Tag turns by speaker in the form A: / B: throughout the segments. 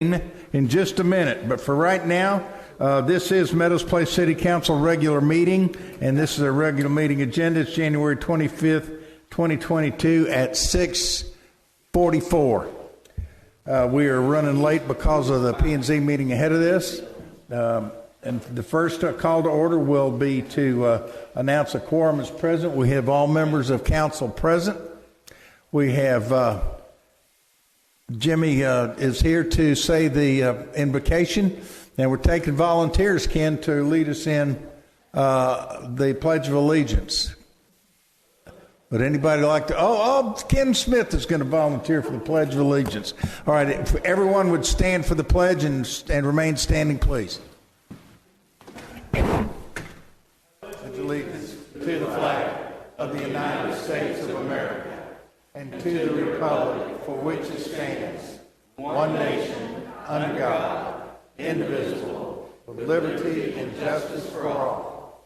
A: in just a minute, but for right now, this is Meadows Place City Council regular meeting, and this is a regular meeting agenda. It's January 25th, 2022 at 6:44. We are running late because of the P&Z meeting ahead of this. And the first call to order will be to announce a quorum is present. We have all members of council present. We have Jimmy is here to say the invocation, and we're taking volunteers, Ken, to lead us in the Pledge of Allegiance. Would anybody like to? Ken Smith is going to volunteer for the Pledge of Allegiance. All right, if everyone would stand for the pledge and remain standing, please. Pledge allegiance to the flag of the United States of America and to the republic for which it stands, one nation, under God, indivisible, with liberty and justice for all.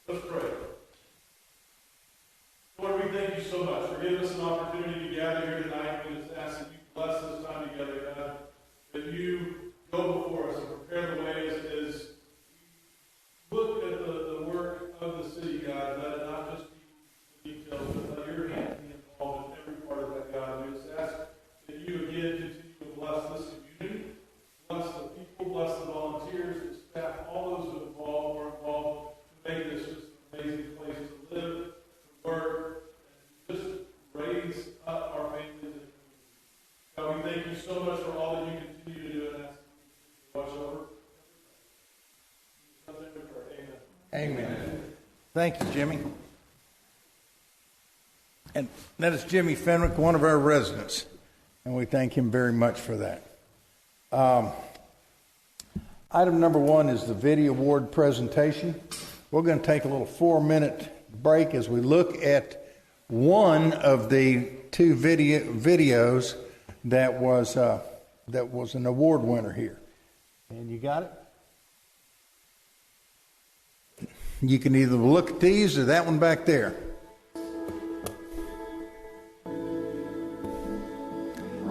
B: Let's pray. Lord, we thank you so much for giving us an opportunity to gather here tonight. We just ask that you bless this time together, God, that you go before us and prepare the way as we look at the work of the city, God, let it not just be the details, but let your hand be involved in every part of that, God. We just ask that you again continue to bless this community, bless the people, bless the volunteers, the staff, all those who are involved to make this just an amazing place to live, to work, and just raise up our families and communities. God, we thank you so much for all that you continue to do and ask you to watch over.
A: Amen. Thank you, Jimmy. And that is Jimmy Fenwick, one of our residents, and we thank him very much for that. Item number one is the video award presentation. We're going to take a little 4-minute break as we look at one of the two videos that was an award winner here. And you got it? You can either look at these or that one back there.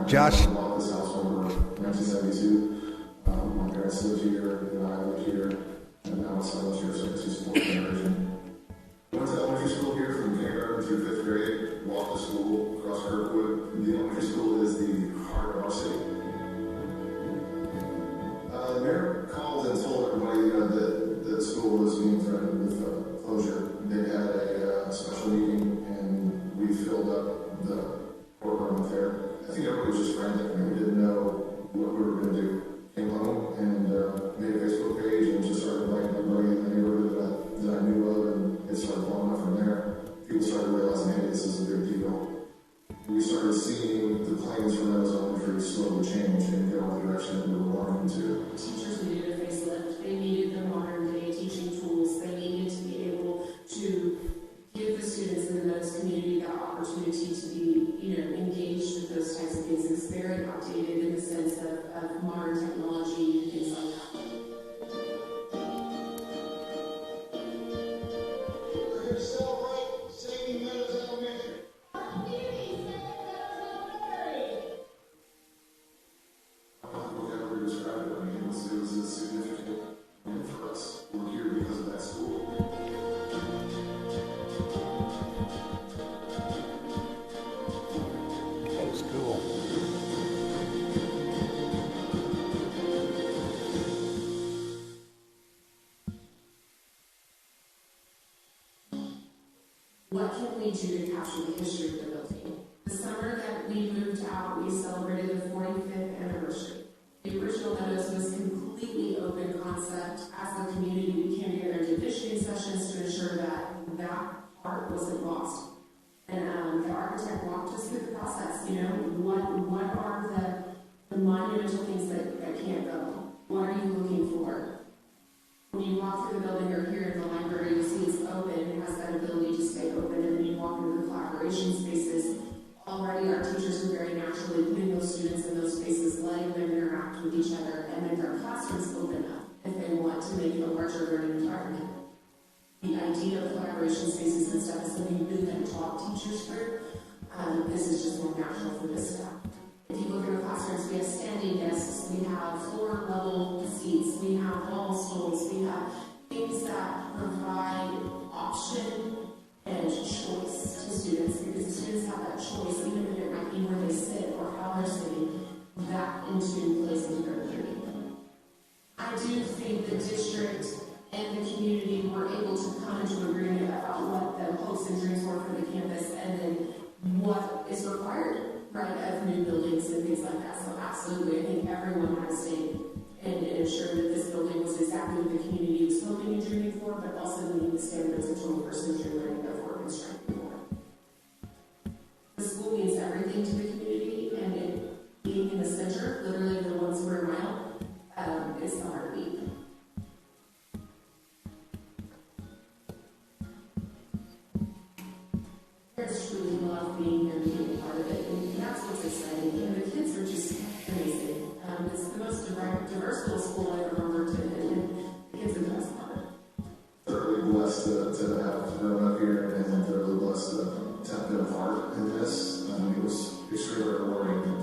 A: Josh.
C: This house over 1972. My parents lived here, and I lived here, and now it's lived here since he's 4th generation. Went to elementary school here from kindergarten through 5th grade. Walked to school across Kirkwood. The elementary school is the heart of our city. The mayor called and told everybody that the school was being threatened with closure. They had a special meeting, and we filled up the courtroom up there. I think everybody was just frantic, and we didn't know what we were going to do. Came home and made a Facebook page and just started inviting everybody in the neighborhood that I knew of, and it started blowing up from there. People started realizing, hey, this is a big deal. We started seeing the plans from Meadows Elementary slowly change and go in the direction that we were wanting to.
D: Teachers needed a facelift. They needed the modern day teaching tools. They needed to be able to give the students in the Meadows community that opportunity to be, engaged with those types of things. It's very outdated in the sense of modern technology and things like that.
E: We're here to celebrate saving Meadows Elementary.
C: Whatever we described it, it was a significant win for us. We're here because of that school.
A: That was cool.
D: What can we do to capture the history of the building? The summer that we moved out, we celebrated the 45th anniversary. The original Meadows was completely open concept. As a community, we came together and did visioning sessions to ensure that that part wasn't lost. And the architect walked us through the process. What are the monumental things that can't go? What are you looking for? When you walk through the building or here in the library, you see it's open. It has that ability to stay open. And then you walk into the collaboration spaces. Already our teachers are very naturally putting those students in those spaces, letting them interact with each other, and then their classrooms open up if they want to make it a larger learning environment. The idea of collaboration spaces and stuff is something new that taught teachers through. This is just more natural for this staff. If you look in our classrooms, we have standing desks, we have floor-level seats, we have wall stools, we have things that provide option and choice to students, because the students have that choice, even if it might be where they sit or how they're sitting, that into place into their journey. I do think the district and the community were able to come into agreement about what the hopes and dreams were for the campus, and then what is required, right, of new buildings and things like that. So absolutely, I think everyone had a stake in ensuring that this building was exactly what the community was hoping and dreaming for, but also meeting the standards of 21st century learning that we're constructing for. The school means everything to the community, and it being in the center, literally the 1 square mile, is the heartbeat. Parents truly love being here and being a part of it, and that's what's exciting. And the kids are just amazing. It's the most diverse little school I've ever worked in, and the kids are the best part.
C: Thoroughly blessed to have grown up here, and thoroughly blessed to have been a part in this. It was extremely rewarding.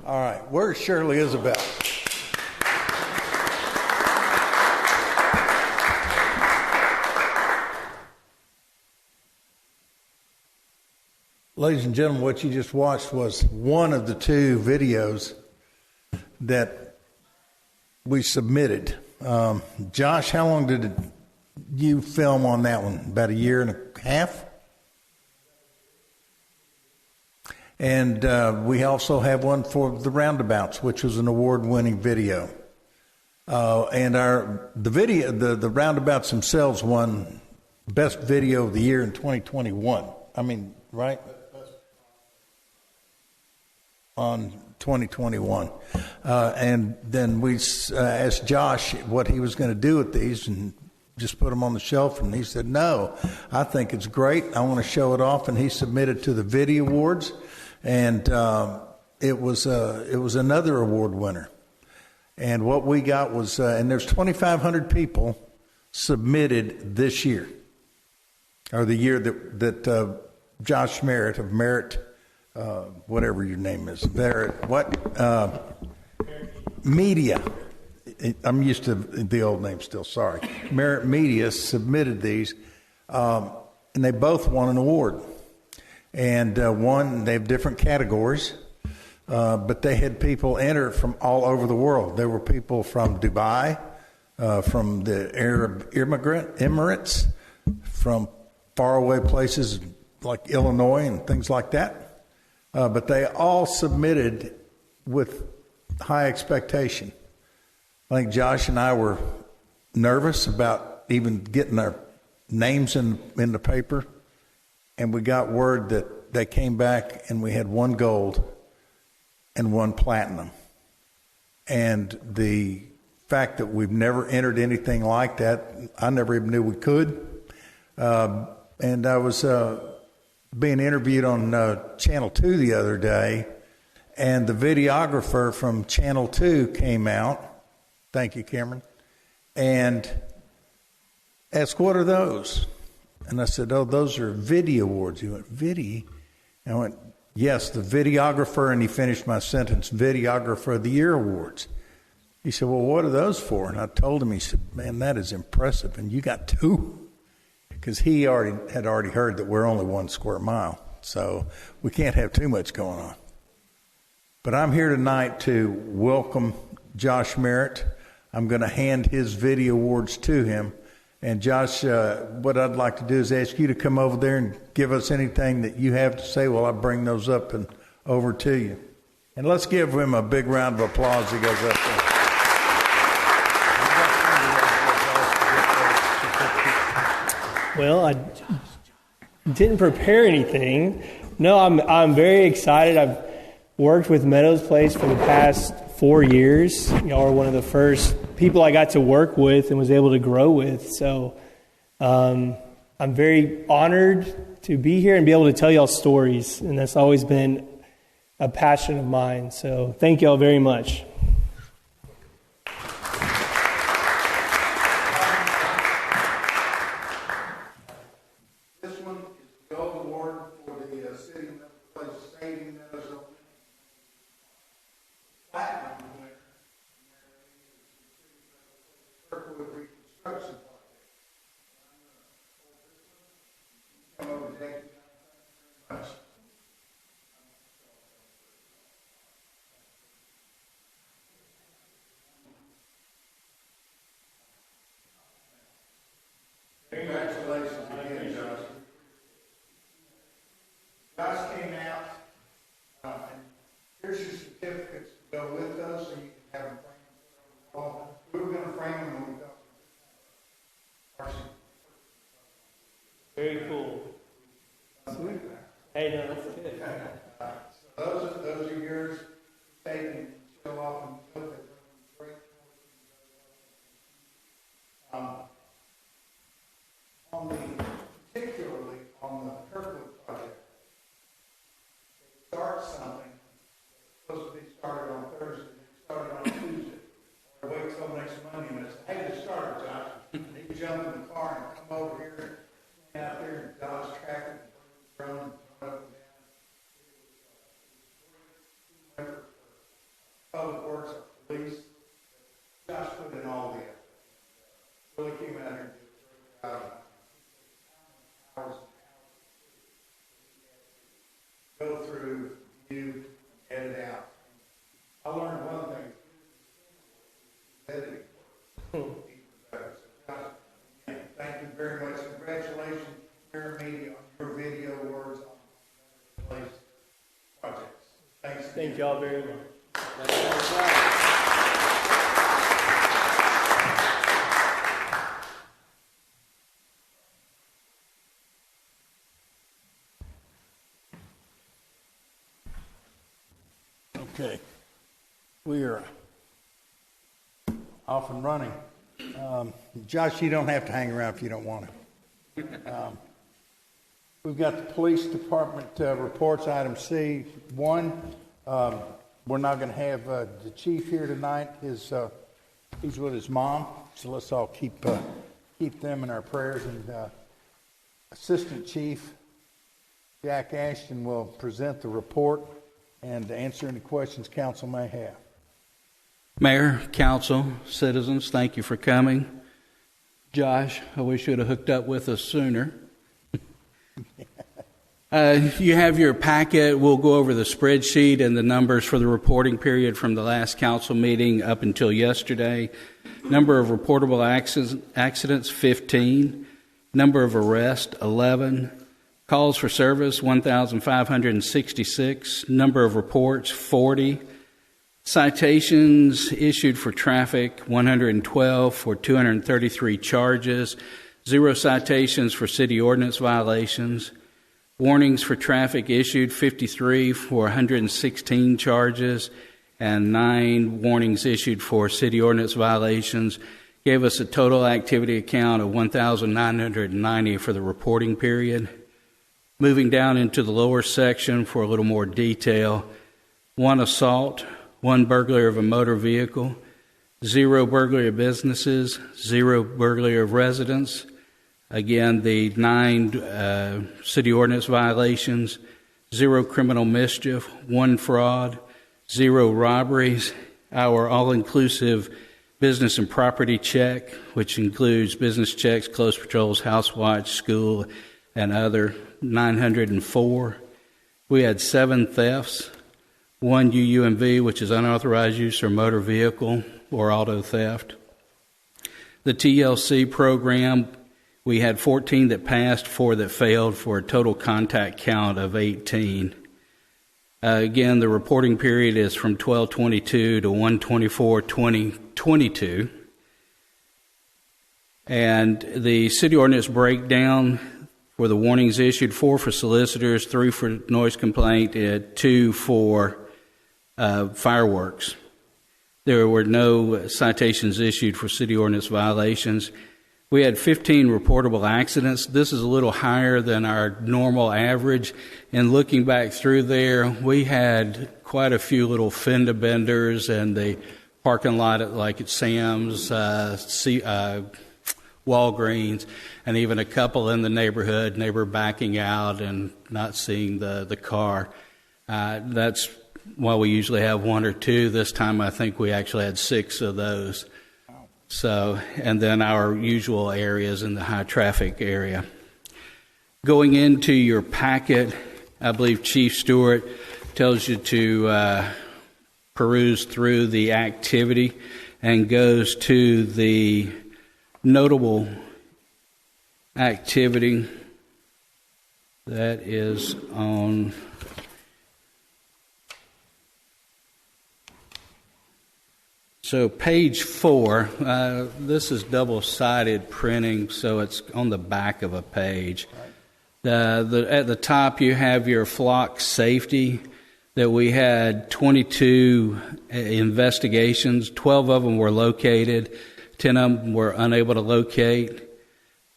A: All right, where's Shirley Isabel? Ladies and gentlemen, what you just watched was one of the 2 videos that we submitted. Josh, how long did you film on that one? About a year and a half? And we also have one for the Roundabouts, which was an award-winning video. And the Roundabouts themselves won Best Video of the Year in 2021. I mean, right? On 2021. And then we asked Josh what he was going to do with these and just put them on the shelf. And he said, no, I think it's great. I want to show it off. And he submitted to the Video Awards. And it was another award winner. And what we got was, and there's 2,500 people submitted this year, or the year that Josh Merritt of Merritt, whatever your name is, Merritt, Media. I'm used to the old name still, sorry. Merritt Media submitted these, and they both won an award. And they have different categories, but they had people enter from all over the world. There were people from Dubai, from the Arab Emirates, from faraway places like Illinois and things like that. But they all submitted with high expectation. I think Josh and I were nervous about even getting our names in the paper. And we got word that they came back and we had 1 gold and 1 platinum. And the fact that we've never entered anything like that, I never even knew we could. And I was being interviewed on Channel 2 the other day, and the videographer from Channel 2 came out. Thank you, Cameron. And asked, what are those? And I said, oh, those are Video Awards. He went, Vidi? And I went, yes, the videographer, and he finished my sentence, Videographer of the Year Awards. He said, well, what are those for? And I told him, he said, man, that is impressive. And you got 2? Because he had already heard that we're only 1 square mile. So we can't have too much going on. But I'm here tonight to welcome Josh Merritt. I'm going to hand his Video Awards to him. And Josh, what I'd like to do is ask you to come over there and give us anything that you have to say while I bring those up and over to you. And let's give him a big round of applause as he goes up there.
F: Well, I didn't prepare anything. No, I'm very excited. I've worked with Meadows Place for the past 4 years. Y'all are one of the first people I got to work with and was able to grow with. So I'm very honored to be here and be able to tell y'all stories, and that's always been a passion of mine. So thank y'all very much.
A: This one is the gold award for the City of Place Stadium that is open. Platinum winner is Kirkwood Reconstruction Project. Come over, Jackie. Thank you very much. Congratulations again, Josh. Josh came out, and here's your certificates to go with those, so you can have them framed. We were going to frame them when we got them.
F: Very cool. Hey, no, that's good.
A: Those are yours. Take and show off and look at them. Great. Particularly on the Kirkwood project, they start something that's supposed to be started on Thursday, they started on Tuesday, or wait till next Monday and say, hey, just started, Josh. And he jump in the car and come over here, stand out there and dodge traffic, and run and run up and down. It was Public Works, police, Josh put in all the effort. Really came out here and did a great job. Go through, view, edit out. I learned one thing. Editing. Thank you very much. Congratulations, Fair Media, on your video awards on place projects. Thanks.
F: Thank y'all very much.
A: Okay, we are off and running. Josh, you don't have to hang around if you don't want to. We've got the police department reports, item C. One, we're not going to have the chief here tonight. He's with his mom, so let's all keep them in our prayers. And Assistant Chief Jack Ashton will present the report and answer any questions council may have.
G: Mayor, council, citizens, thank you for coming. Josh, I wish you'd have hooked up with us sooner. You have your packet. We'll go over the spreadsheet and the numbers for the reporting period from the last council meeting up until yesterday. Number of reportable accidents, 15. Number of arrests, 11. Calls for service, 1,566. Number of reports, 40. Citations issued for traffic, 112 for 233 charges. 0 citations for city ordinance violations. Warnings for traffic issued, 53 for 116 charges. And 9 warnings issued for city ordinance violations. Gave us a total activity count of 1,990 for the reporting period. Moving down into the lower section for a little more detail, 1 assault, 1 burglary of a motor vehicle, 0 burglary of businesses, 0 burglary of residents. Again, the 9 city ordinance violations, 0 criminal mischief, 1 fraud, 0 robberies. Our all-inclusive business and property check, which includes business checks, close patrols, house watch, school, and other, 904. We had 7 thefts, 1 UUMV, which is unauthorized use of motor vehicle or auto theft. The TLC program, we had 14 that passed, 4 that failed, for a total contact count of 18. Again, the reporting period is from 12/22 to 1/24/2022. And the city ordinance breakdown for the warnings issued, 4 for solicitors, 3 for noise complaint, 2 for fireworks. There were no citations issued for city ordinance violations. We had 15 reportable accidents. This is a little higher than our normal average. And looking back through there, we had quite a few little fender benders in the parking lot, like at Sam's, Walgreens, and even a couple in the neighbor backing out and not seeing the car. That's why we usually have one or two. This time I think we actually had 6 of those. So, and then our usual areas in the high traffic area. Going into your packet, I believe Chief Stewart tells you to peruse through the activity and goes to the notable activity that is on page 4. This is double-sided printing, so it's on the back of a page. At the top you have your flock safety, that we had 22 investigations. 12 of them were located. 10 of them were unable to locate.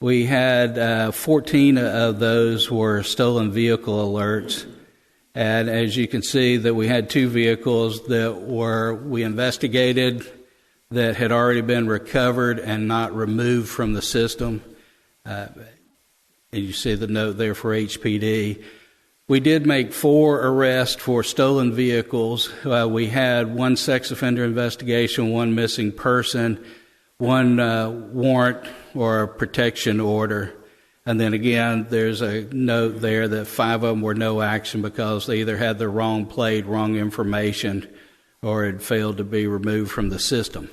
G: We had 14 of those were stolen vehicle alerts. And as you can see, that we had 2 vehicles that we investigated that had already been recovered and not removed from the system. And you see the note there for HPD. We did make 4 arrests for stolen vehicles. We had 1 sex offender investigation, 1 missing person, 1 warrant or a protection order. And then again, there's a note there that 5 of them were no action because they either had the wrong plate, wrong information, or had failed to be removed from the system.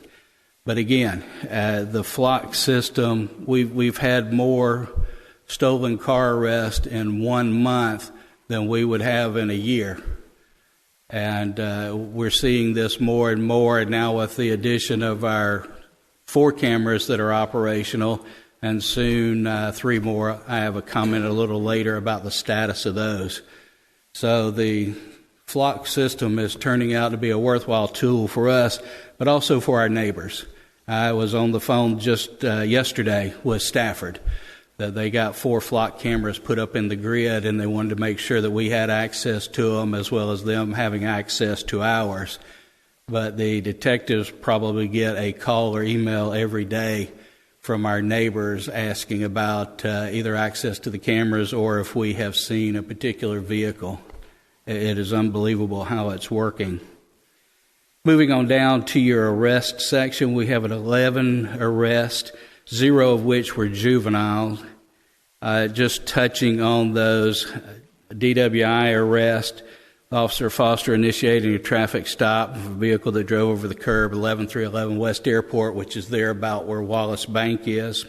G: But again, the flock system, we've had more stolen car arrests in 1 month than we would have in a year. And we're seeing this more and more, and now with the addition of our 4 cameras that are operational, and soon 3 more. I have a comment a little later about the status of those. So the flock system is turning out to be a worthwhile tool for us, but also for our neighbors. I was on the phone just yesterday with Stafford, that they got 4 flock cameras put up in the grid, and they wanted to make sure that we had access to them as well as them having access to ours. But the detectives probably get a call or email every day from our neighbors asking about either access to the cameras or if we have seen a particular vehicle. It is unbelievable how it's working. Moving on down to your arrest section, we have an 11 arrests, 0 of which were juveniles. Just touching on those, DWI arrest, Officer Foster initiating a traffic stop of a vehicle that drove over the curb, 11311 West Airport, which is there about where Wallace Bank is.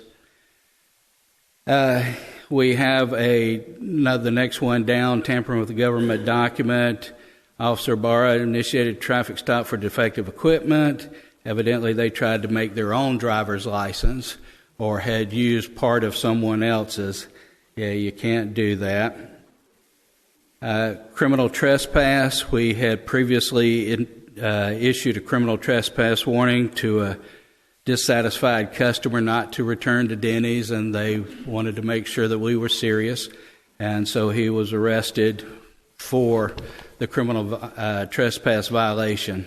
G: We have the next one down, tampering with a government document. Officer Barra initiated a traffic stop for defective equipment. Evidently, they tried to make their own driver's license or had used part of someone else's. Yeah, you can't do that. Criminal trespass, we had previously issued a criminal trespass warning to a dissatisfied customer not to return to Denny's, and they wanted to make sure that we were serious, and so he was arrested for the criminal trespass violation.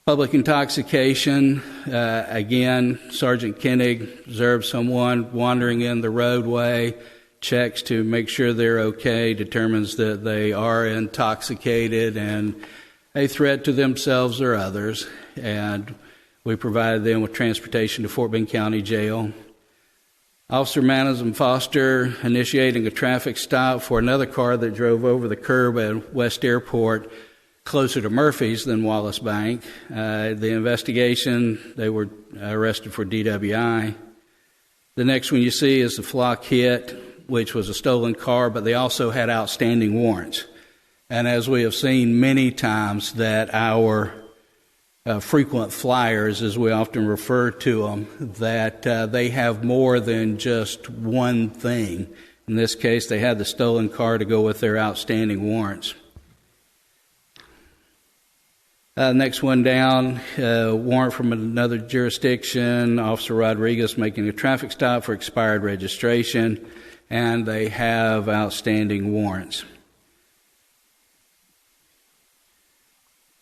G: Public intoxication, again, Sergeant Koenig observed someone wandering in the roadway, checks to make sure they're okay, determines that they are intoxicated and a threat to themselves or others, and we provided them with transportation to Fort Bend County Jail. Officer Manasm Foster initiating a traffic stop for another car that drove over the curb at West Airport, closer to Murphy's than Wallace Bank. The investigation, they were arrested for DWI. The next one you see is the flock hit, which was a stolen car, but they also had outstanding warrants. And as we have seen many times, that our frequent flyers, as we often refer to them, that they have more than just one thing. In this case, they had the stolen car to go with their outstanding warrants. Next one down, warrant from another jurisdiction, Officer Rodriguez making a traffic stop for expired registration, and they have outstanding warrants.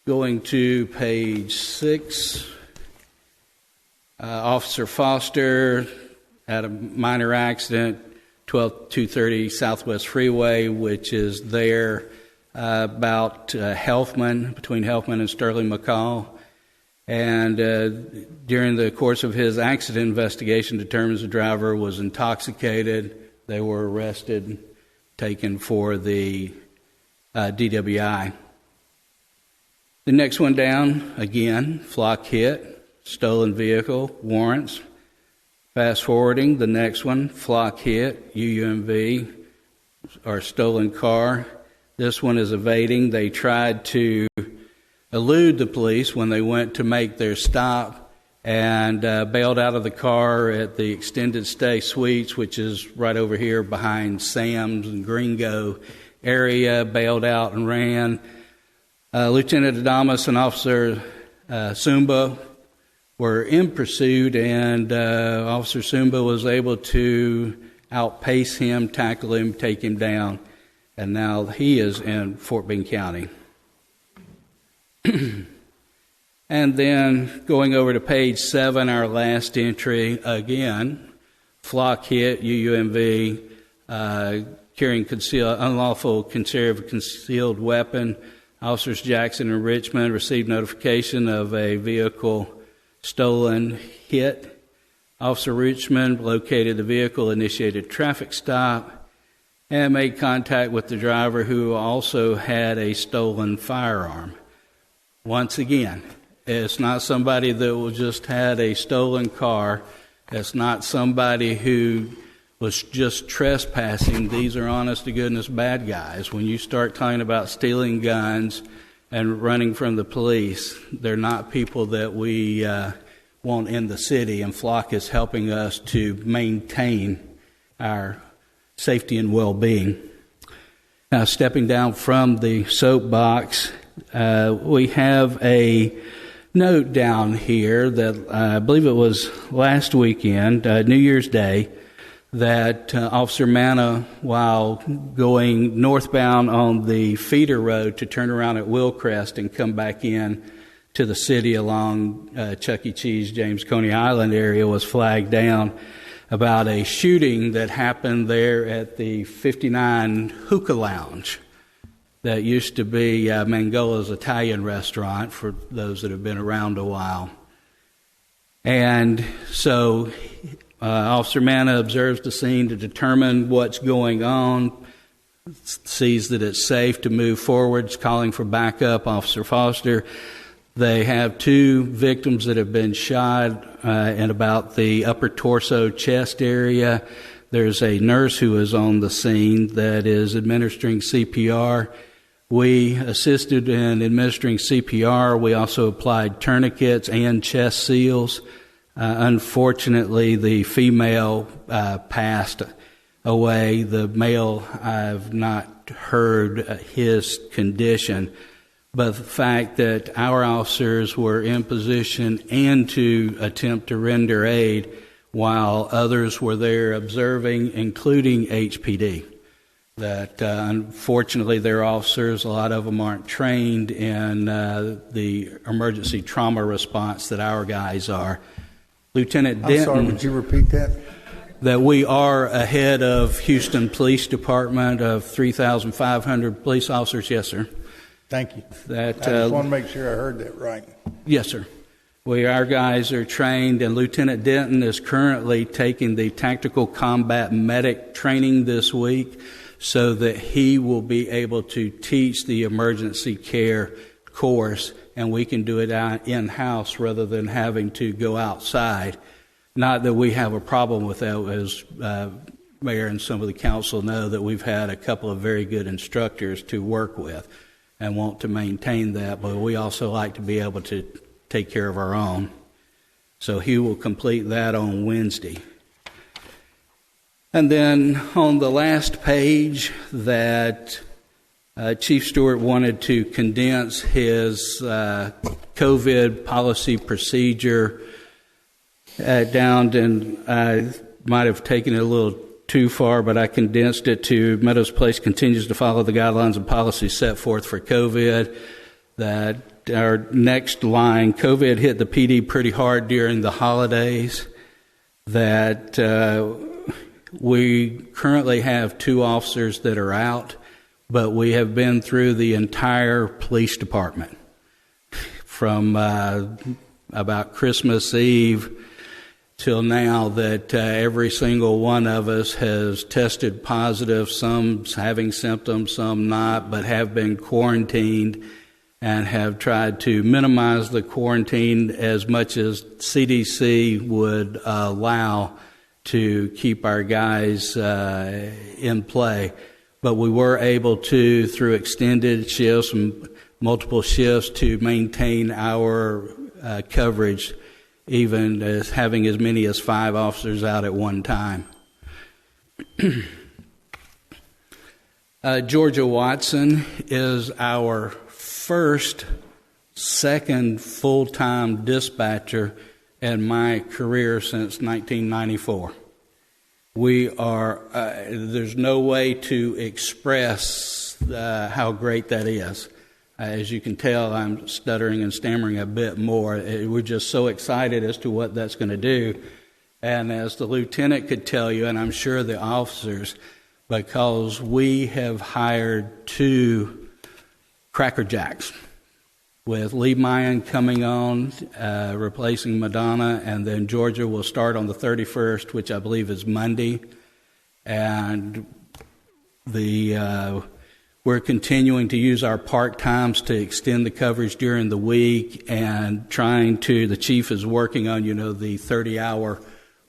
G: Going to page 6, Officer Foster had a minor accident, 230 Southwest Freeway, which is there about Helfman, between Helfman and Sterling McCall. And during the course of his accident investigation, determines the driver was intoxicated. They were arrested, taken for the DWI. The next one down, again, flock hit, stolen vehicle, warrants. Fast forwarding, the next one, flock hit, UUMV, or stolen car. This one is evading. They tried to elude the police when they went to make their stop and bailed out of the car at the Extended Stay Suites, which is right over here behind Sam's and Gringo area, bailed out and ran. Lieutenant Adamas and Officer Sumba were in pursuit, and Officer Sumba was able to outpace him, tackle him, take him down, and now he is in Fort Bend County. And then going over to page 7, our last entry, again, flock hit, UUMV, carrying unlawful carry of a concealed weapon. Officers Jackson and Richmond received notification of a vehicle stolen hit. Officer Richmond located the vehicle, initiated traffic stop, and made contact with the driver, who also had a stolen firearm. Once again, it's not somebody that just had a stolen car. It's not somebody who was just trespassing. These are honest-to-goodness bad guys. When you start talking about stealing guns and running from the police, they're not people that we want in the city, and Flock is helping us to maintain our safety and well-being. Now, stepping down from the soapbox, we have a note down here that I believe it was last weekend, New Year's Day, that Officer Manna, while going northbound on the feeder road to turn around at Willcrest and come back in to the city along Chuck E. Cheese, James Coney Island area, was flagged down about a shooting that happened there at the 59 Hookah Lounge that used to be Mangola's Italian restaurant, for those that have been around a while. And so Officer Manna observes the scene to determine what's going on, sees that it's safe to move forward, calling for backup. Officer Foster. They have 2 victims that have been shot in about the upper torso chest area. There's a nurse who is on the scene that is administering CPR. We assisted in administering CPR. We also applied tourniquets and chest seals. Unfortunately, the female passed away. The male, I've not heard his condition. But the fact that our officers were in position and to attempt to render aid while others were there observing, including HPD. That unfortunately their officers, a lot of them aren't trained in the emergency trauma response that our guys are. Lieutenant Denton.
A: I'm sorry, would you repeat that?
G: That we are ahead of Houston Police Department of 3,500 police officers. Yes, sir.
A: Thank you.
G: That,
A: I just want to make sure I heard that right.
G: Yes, sir. Our guys are trained, and Lieutenant Denton is currently taking the Tactical Combat Medic training this week so that he will be able to teach the emergency care course, and we can do it in-house rather than having to go outside. Not that we have a problem with that, as Mayor and some of the council know, that we've had a couple of very good instructors to work with and want to maintain that, but we also like to be able to take care of our own. So he will complete that on Wednesday. And then on the last page, that Chief Stewart wanted to condense his COVID policy procedure down, and I might have taken it a little too far, but I condensed it to Meadows Place continues to follow the guidelines and policies set forth for COVID. That our next line, COVID hit the PD pretty hard during the holidays. That we currently have 2 officers that are out, but we have been through the entire police department from about Christmas Eve till now, that every single one of us has tested positive, some having symptoms, some not, but have been quarantined and have tried to minimize the quarantine as much as CDC would allow to keep our guys in play. But we were able to, through extended shifts and multiple shifts, to maintain our coverage, even as having as many as 5 officers out at one time. Georgia Watson is our second full-time dispatcher in my career since 1994. We are, there's no way to express how great that is. As you can tell, I'm stuttering and stammering a bit more. We're just so excited as to what that's going to do. And as the lieutenant could tell you, and I'm sure the officers, because we have hired 2 Cracker Jacks, with Lee Mayan coming on, replacing Madonna, and then Georgia will start on the 31st, which I believe is Monday. And we're continuing to use our park times to extend the coverage during the week, and the chief is working on, the 30-hour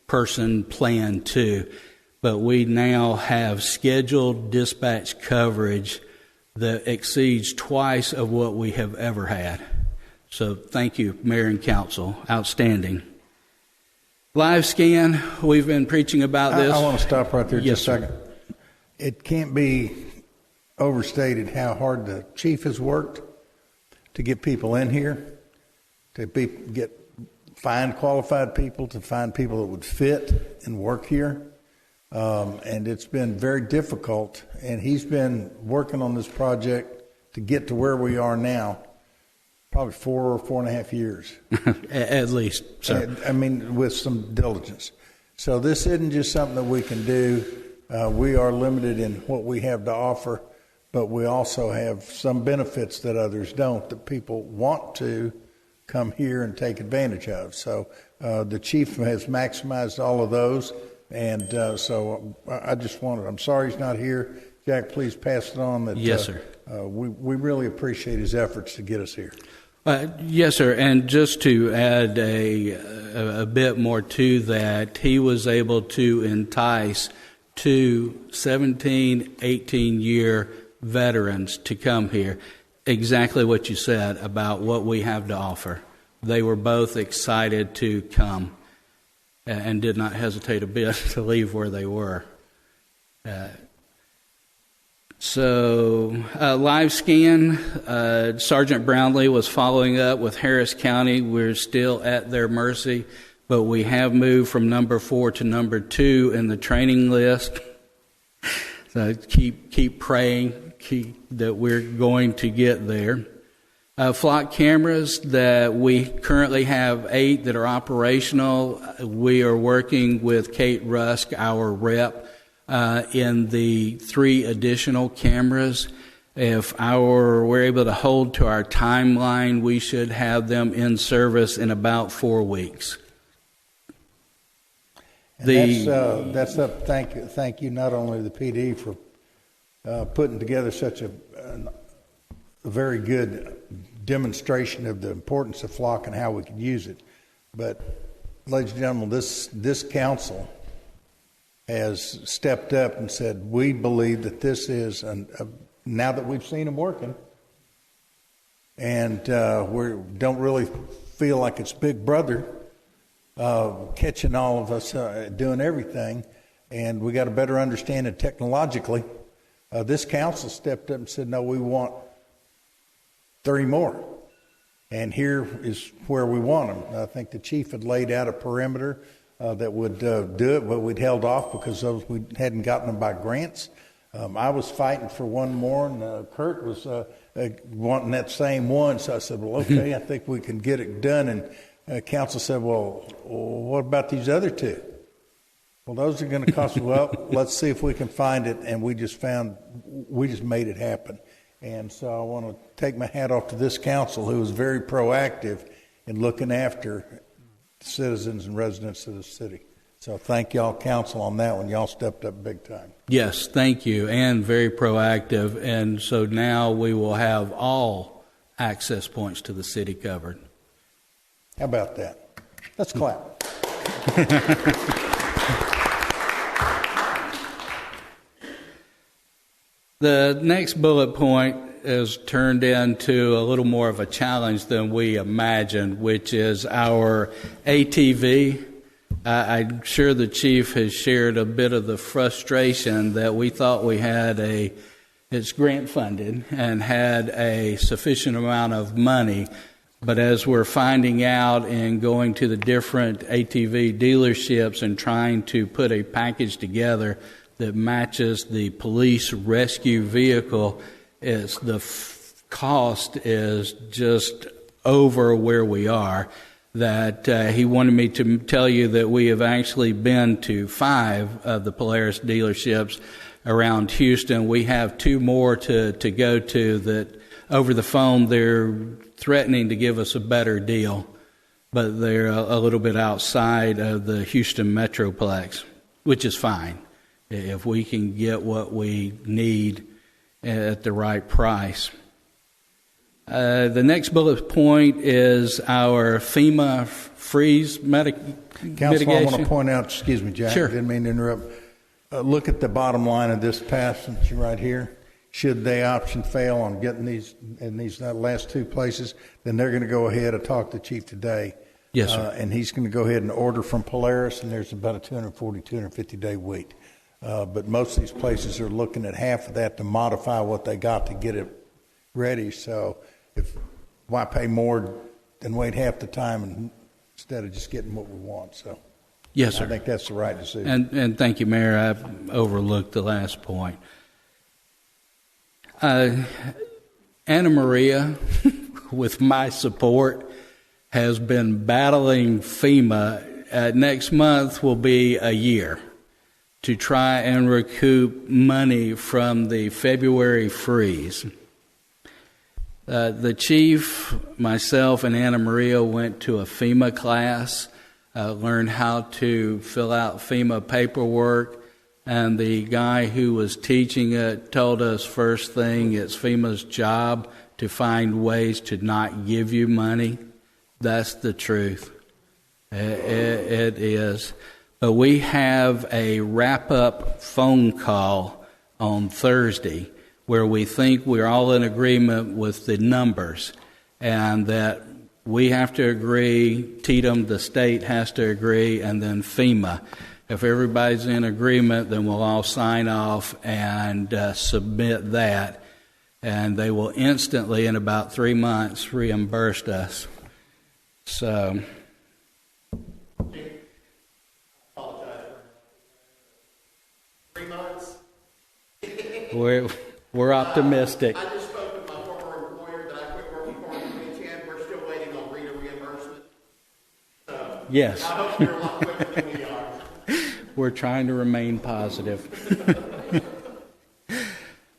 G: person plan too. But we now have scheduled dispatch coverage that exceeds twice of what we have ever had. So thank you, Mayor and Council. Outstanding. Live scan, we've been preaching about this.
A: I want to stop right there just
G: Yes,
A: a second. It can't be overstated how hard the chief has worked to get people in here, to find qualified people, to find people that would fit and work here. And it's been very difficult, and he's been working on this project to get to where we are now, probably 4 or 4.5 years.
G: At least, sir.
A: I mean, with some diligence. So this isn't just something that we can do. We are limited in what we have to offer, but we also have some benefits that others don't, that people want to come here and take advantage of. So the chief has maximized all of those. And so I just I'm sorry he's not here. Jack, please pass it on. That,
G: yes, sir.
A: We really appreciate his efforts to get us here.
G: Yes, sir. And just to add a bit more to that, he was able to entice 2 17, 18-year veterans to come here. Exactly what you said about what we have to offer. They were both excited to come and did not hesitate a bit to leave where they were. Live scan, Sergeant Brownlee was following up with Harris County. We're still at their mercy, but we have moved from number 4 to number 2 in the training list. So keep praying that we're going to get there. Flock cameras, that we currently have 8 that are operational. We are working with Kate Rusk, our rep, in the 3 additional cameras. If we're able to hold to our timeline, we should have them in service in about 4 weeks.
A: That's up. Thank you not only the PD for putting together such a very good demonstration of the importance of Flock and how we can use it. But, ladies and gentlemen, this council has stepped up and said, we believe that this is, now that we've seen them working, and we don't really feel like it's Big Brother catching all of us doing everything, and we got a better understanding technologically This council stepped up and said, no, we want 30 more. And here is where we want them. I think the chief had laid out a perimeter that would do it, but we'd held off because those we hadn't gotten them by grants. I was fighting for one more, and Kurt was wanting that same one. So I said, well, okay, I think we can get it done. And council said, well, what about these other two? Well, those are going to cost, well, let's see if we can find it. And we just made it happen. And so I want to take my hat off to this council who was very proactive in looking after citizens and residents of the city. So thank y'all, council, on that one. Y'all stepped up big time.
G: Yes, thank you, and very proactive. And so now we will have all access points to the city covered.
A: How about that? Let's clap.
G: The next bullet point is turned into a little more of a challenge than we imagined, which is our ATV. I'm sure the chief has shared a bit of the frustration that we thought we had it's grant funded and had a sufficient amount of money. But as we're finding out and going to the different ATV dealerships and trying to put a package together that matches the police rescue vehicle, the cost is just over where we are. That he wanted me to tell you that we have actually been to 5 of the Polaris dealerships around Houston. We have 2 more to go to that over the phone they're threatening to give us a better deal, but they're a little bit outside of the Houston Metroplex, which is fine if we can get what we need at the right price. The next bullet point is our FEMA freeze mitigation.
A: Council, I want to point out, excuse me, Jack,
G: Sure.
A: I didn't mean to interrupt. Look at the bottom line of this passage right here. Should the option fail on getting these in these last 2 places, then they're going to go ahead and talk to the chief today.
G: Yes, sir.
A: And he's going to go ahead and order from Polaris, and there's about a 240, 250-day wait. But most of these places are looking at half of that to modify what they got to get it ready. So why pay more than wait half the time instead of just getting what we want? So
G: Yes, sir.
A: I think that's the right decision.
G: And thank you, Mayor. I overlooked the last point. Anna Maria, with my support, has been battling FEMA. Next month will be a year to try and recoup money from the February freeze. The chief, myself, and Anna Maria went to a FEMA class, learned how to fill out FEMA paperwork, and the guy who was teaching it told us first thing, it's FEMA's job to find ways to not give you money. That's the truth. It is. But we have a wrap-up phone call on Thursday where we think we're all in agreement with the numbers and that we have to agree, Tatum, the state has to agree, and then FEMA. If everybody's in agreement, then we'll all sign off and submit that, and they will instantly, in about 3 months, reimburse us. So, we're optimistic.
H: I just spoke to my former employer that I quit working for in 2010. We're still waiting on Rita reimbursement. So
G: Yes.
H: I hope you're a lot quicker than we are.
G: We're trying to remain positive.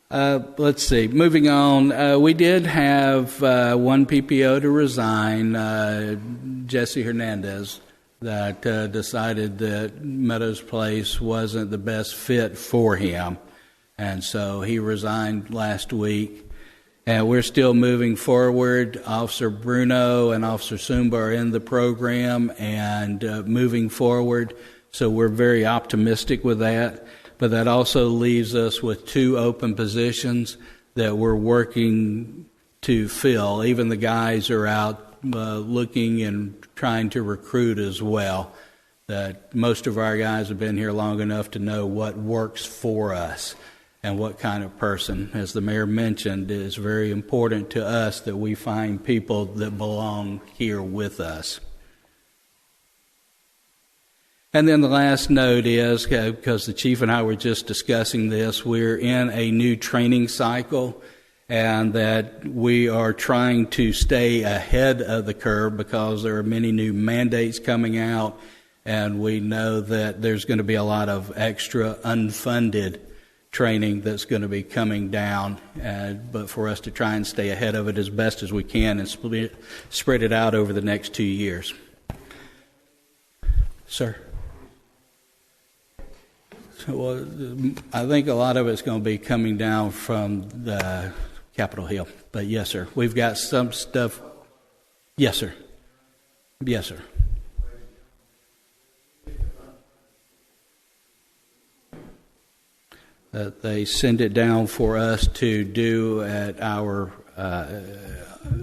G: Let's see. Moving on, we did have one PPO to resign, Jesse Hernandez, that decided that Meadows Place wasn't the best fit for him. And so he resigned last week. And we're still moving forward. Officer Bruno and Officer Sumba are in the program and moving forward. So we're very optimistic with that. But that also leaves us with 2 open positions that we're working to fill. Even the guys are out looking and trying to recruit as well. That most of our guys have been here long enough to know what works for us. and what kind of person. As the mayor mentioned, it is very important to us that we find people that belong here with us. And then the last note is, because the chief and I were just discussing this, we're in a new training cycle, and that we are trying to stay ahead of the curve because there are many new mandates coming out, and we know that there's going to be a lot of extra unfunded training that's going to be coming down, but for us to try and stay ahead of it as best as we can and spread it out over the next 2 years. Sir? Well, I think a lot of it's going to be coming down from the Capitol Hill. But yes, sir. We've got some stuff. Yes, sir. Yes, sir. That they send it down for us to do at our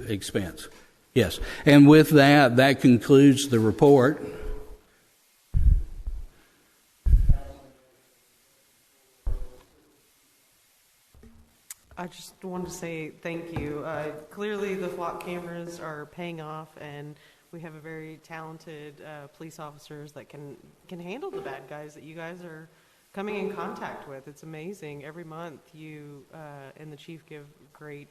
G: expense. Yes. And with that, that concludes the report.
I: I just wanted to say thank you. Clearly, the flock cameras are paying off, and we have a very talented police officers that can handle the bad guys that you guys are coming in contact with. It's amazing. Every month, you and the chief give great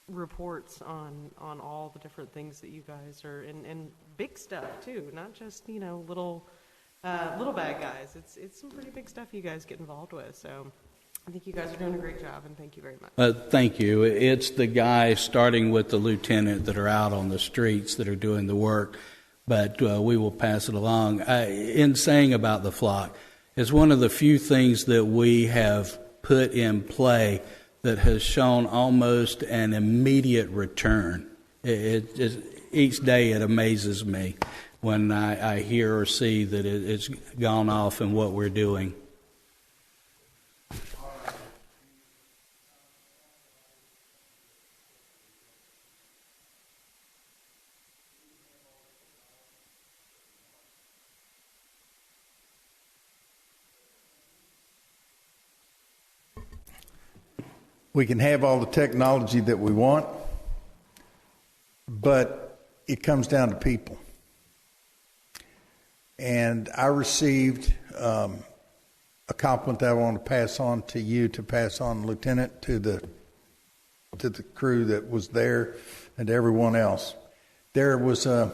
I: reports on all the different things that you guys are, and big stuff too, not just little bad guys. It's some pretty big stuff you guys get involved with. So I think you guys are doing a great job, and thank you very much.
G: Thank you. It's the guys, starting with the lieutenant, that are out on the streets that are doing the work, but we will pass it along. In saying about the flock, it's one of the few things that we have put in play that has shown almost an immediate return. Each day it amazes me when I hear or see that it's gone off in what we're doing.
A: We can have all the technology that we want, but it comes down to people. And I received a compliment that I want to pass on to you, to pass on, Lieutenant, to the crew that was there, and to everyone else. There was a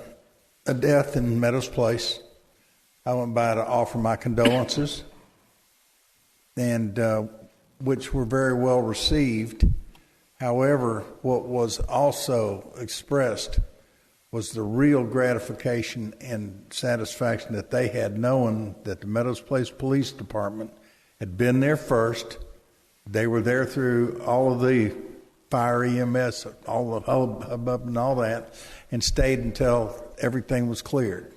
A: death in Meadows Place. I went by to offer my condolences, and which were very well received. However, what was also expressed was the real gratification and satisfaction that they had, knowing that the Meadows Place Police Department had been there first. They were there through all of the fire EMS, all the hubbub and all that, and stayed until everything was cleared.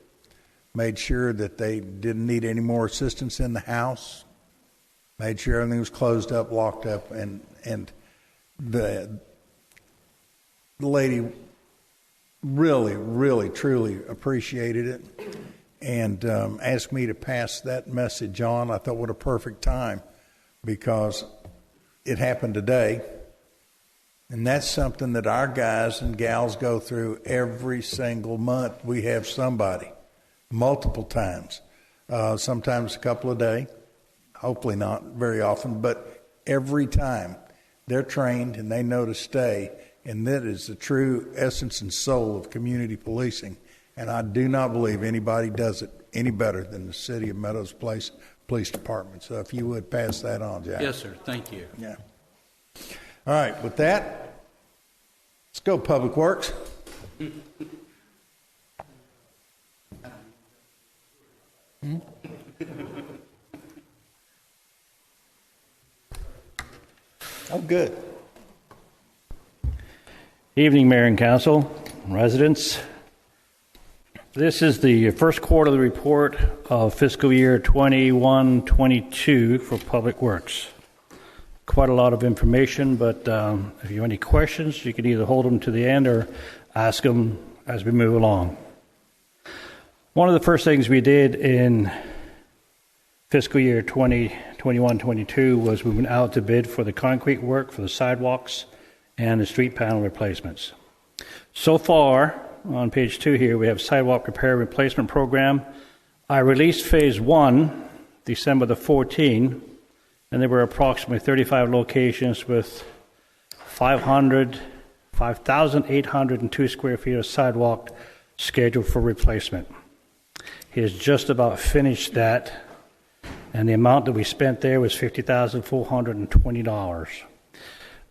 A: Made sure that they didn't need any more assistance in the house. Made sure everything was closed up, locked up, and the lady really, really, truly appreciated it, and asked me to pass that message on. I thought, what a perfect time, because it happened today, and that's something that our guys and gals go through every single month. We have somebody, multiple times, sometimes a couple a day. Hopefully not very often, but every time they're trained and they know to stay, and that is the true essence and soul of community policing. And I do not believe anybody does it any better than the City of Meadows Place Police Department. So if you would pass that on, Jack.
G: Yes, sir. Thank you.
A: Yeah. All right. With that, let's go, Public Works. Oh, good.
J: Evening, Mayor and Council, residents. This is the first quarterly report of fiscal year 21-22 for Public Works. Quite a lot of information, but if you have any questions, you can either hold them to the end or ask them as we move along. One of the first things we did in fiscal year 2022 21-22 was we went out to bid for the concrete work for the sidewalks and the street panel replacements. So far, on page 2 here, we have sidewalk repair replacement program. I released phase 1 December the 14th, and there were approximately 35 locations with 5,802 square feet of sidewalk scheduled for replacement. He has just about finished that, and the amount that we spent there was $50,420.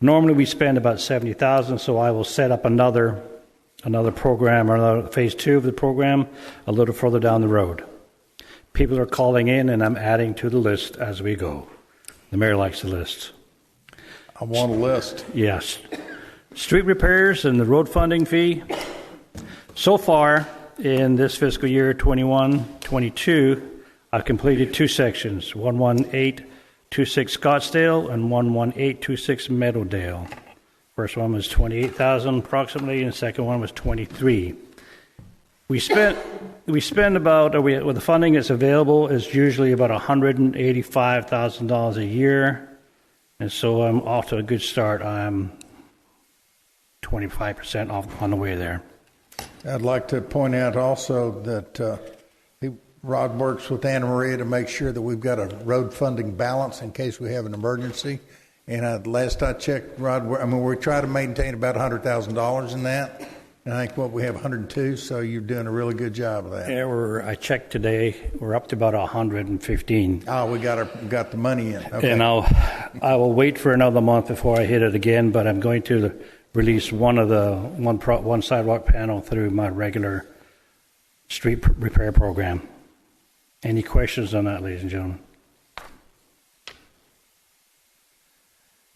J: Normally we spend about $70,000, so I will set up another program, or another phase 2 of the program a little further down the road. People are calling in, and I'm adding to the list as we go. The mayor likes the list.
A: I want a list.
J: Yes. Street repairs and the road funding fee. So far, in this fiscal year 21-22, I've completed 2 sections, 11826 Scottsdale and 11826 Meadowdale. First one was $28,000 approximately, and the second one was $23,000. We spend about, with the funding that's available, is usually about $185,000 a year, and so I'm off to a good start. I'm 25% off on the way there.
A: I'd like to point out also that Rod works with Anna Maria to make sure that we've got a road funding balance in case we have an emergency. And last I checked, Rod, we try to maintain about $100,000 in that. And I think we have 102, so you're doing a really good job of that.
J: Yeah, I checked today. We're up to about 115.
A: Oh, we got the money in. Okay.
J: And I will wait for another month before I hit it again. But I'm going to release one sidewalk panel through my regular street repair program. Any questions on that, ladies and gentlemen?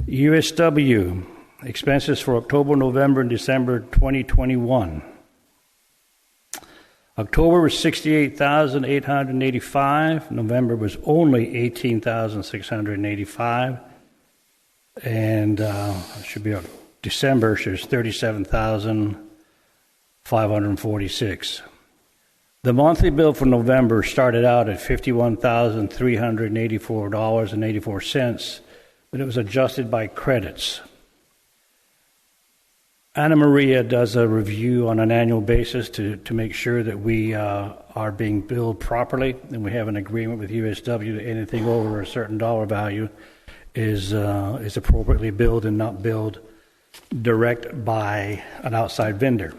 J: USW. Expenses for October, November, and December 2021. October was $68,885. November was only $18,685. And it should be December, so it's $37,546. The monthly bill for November started out at $51,384.84, but it was adjusted by credits. Anna Maria does a review on an annual basis to make sure that we are being billed properly, and we have an agreement with USW that anything over a certain dollar value is appropriately billed and not billed direct by an outside vendor.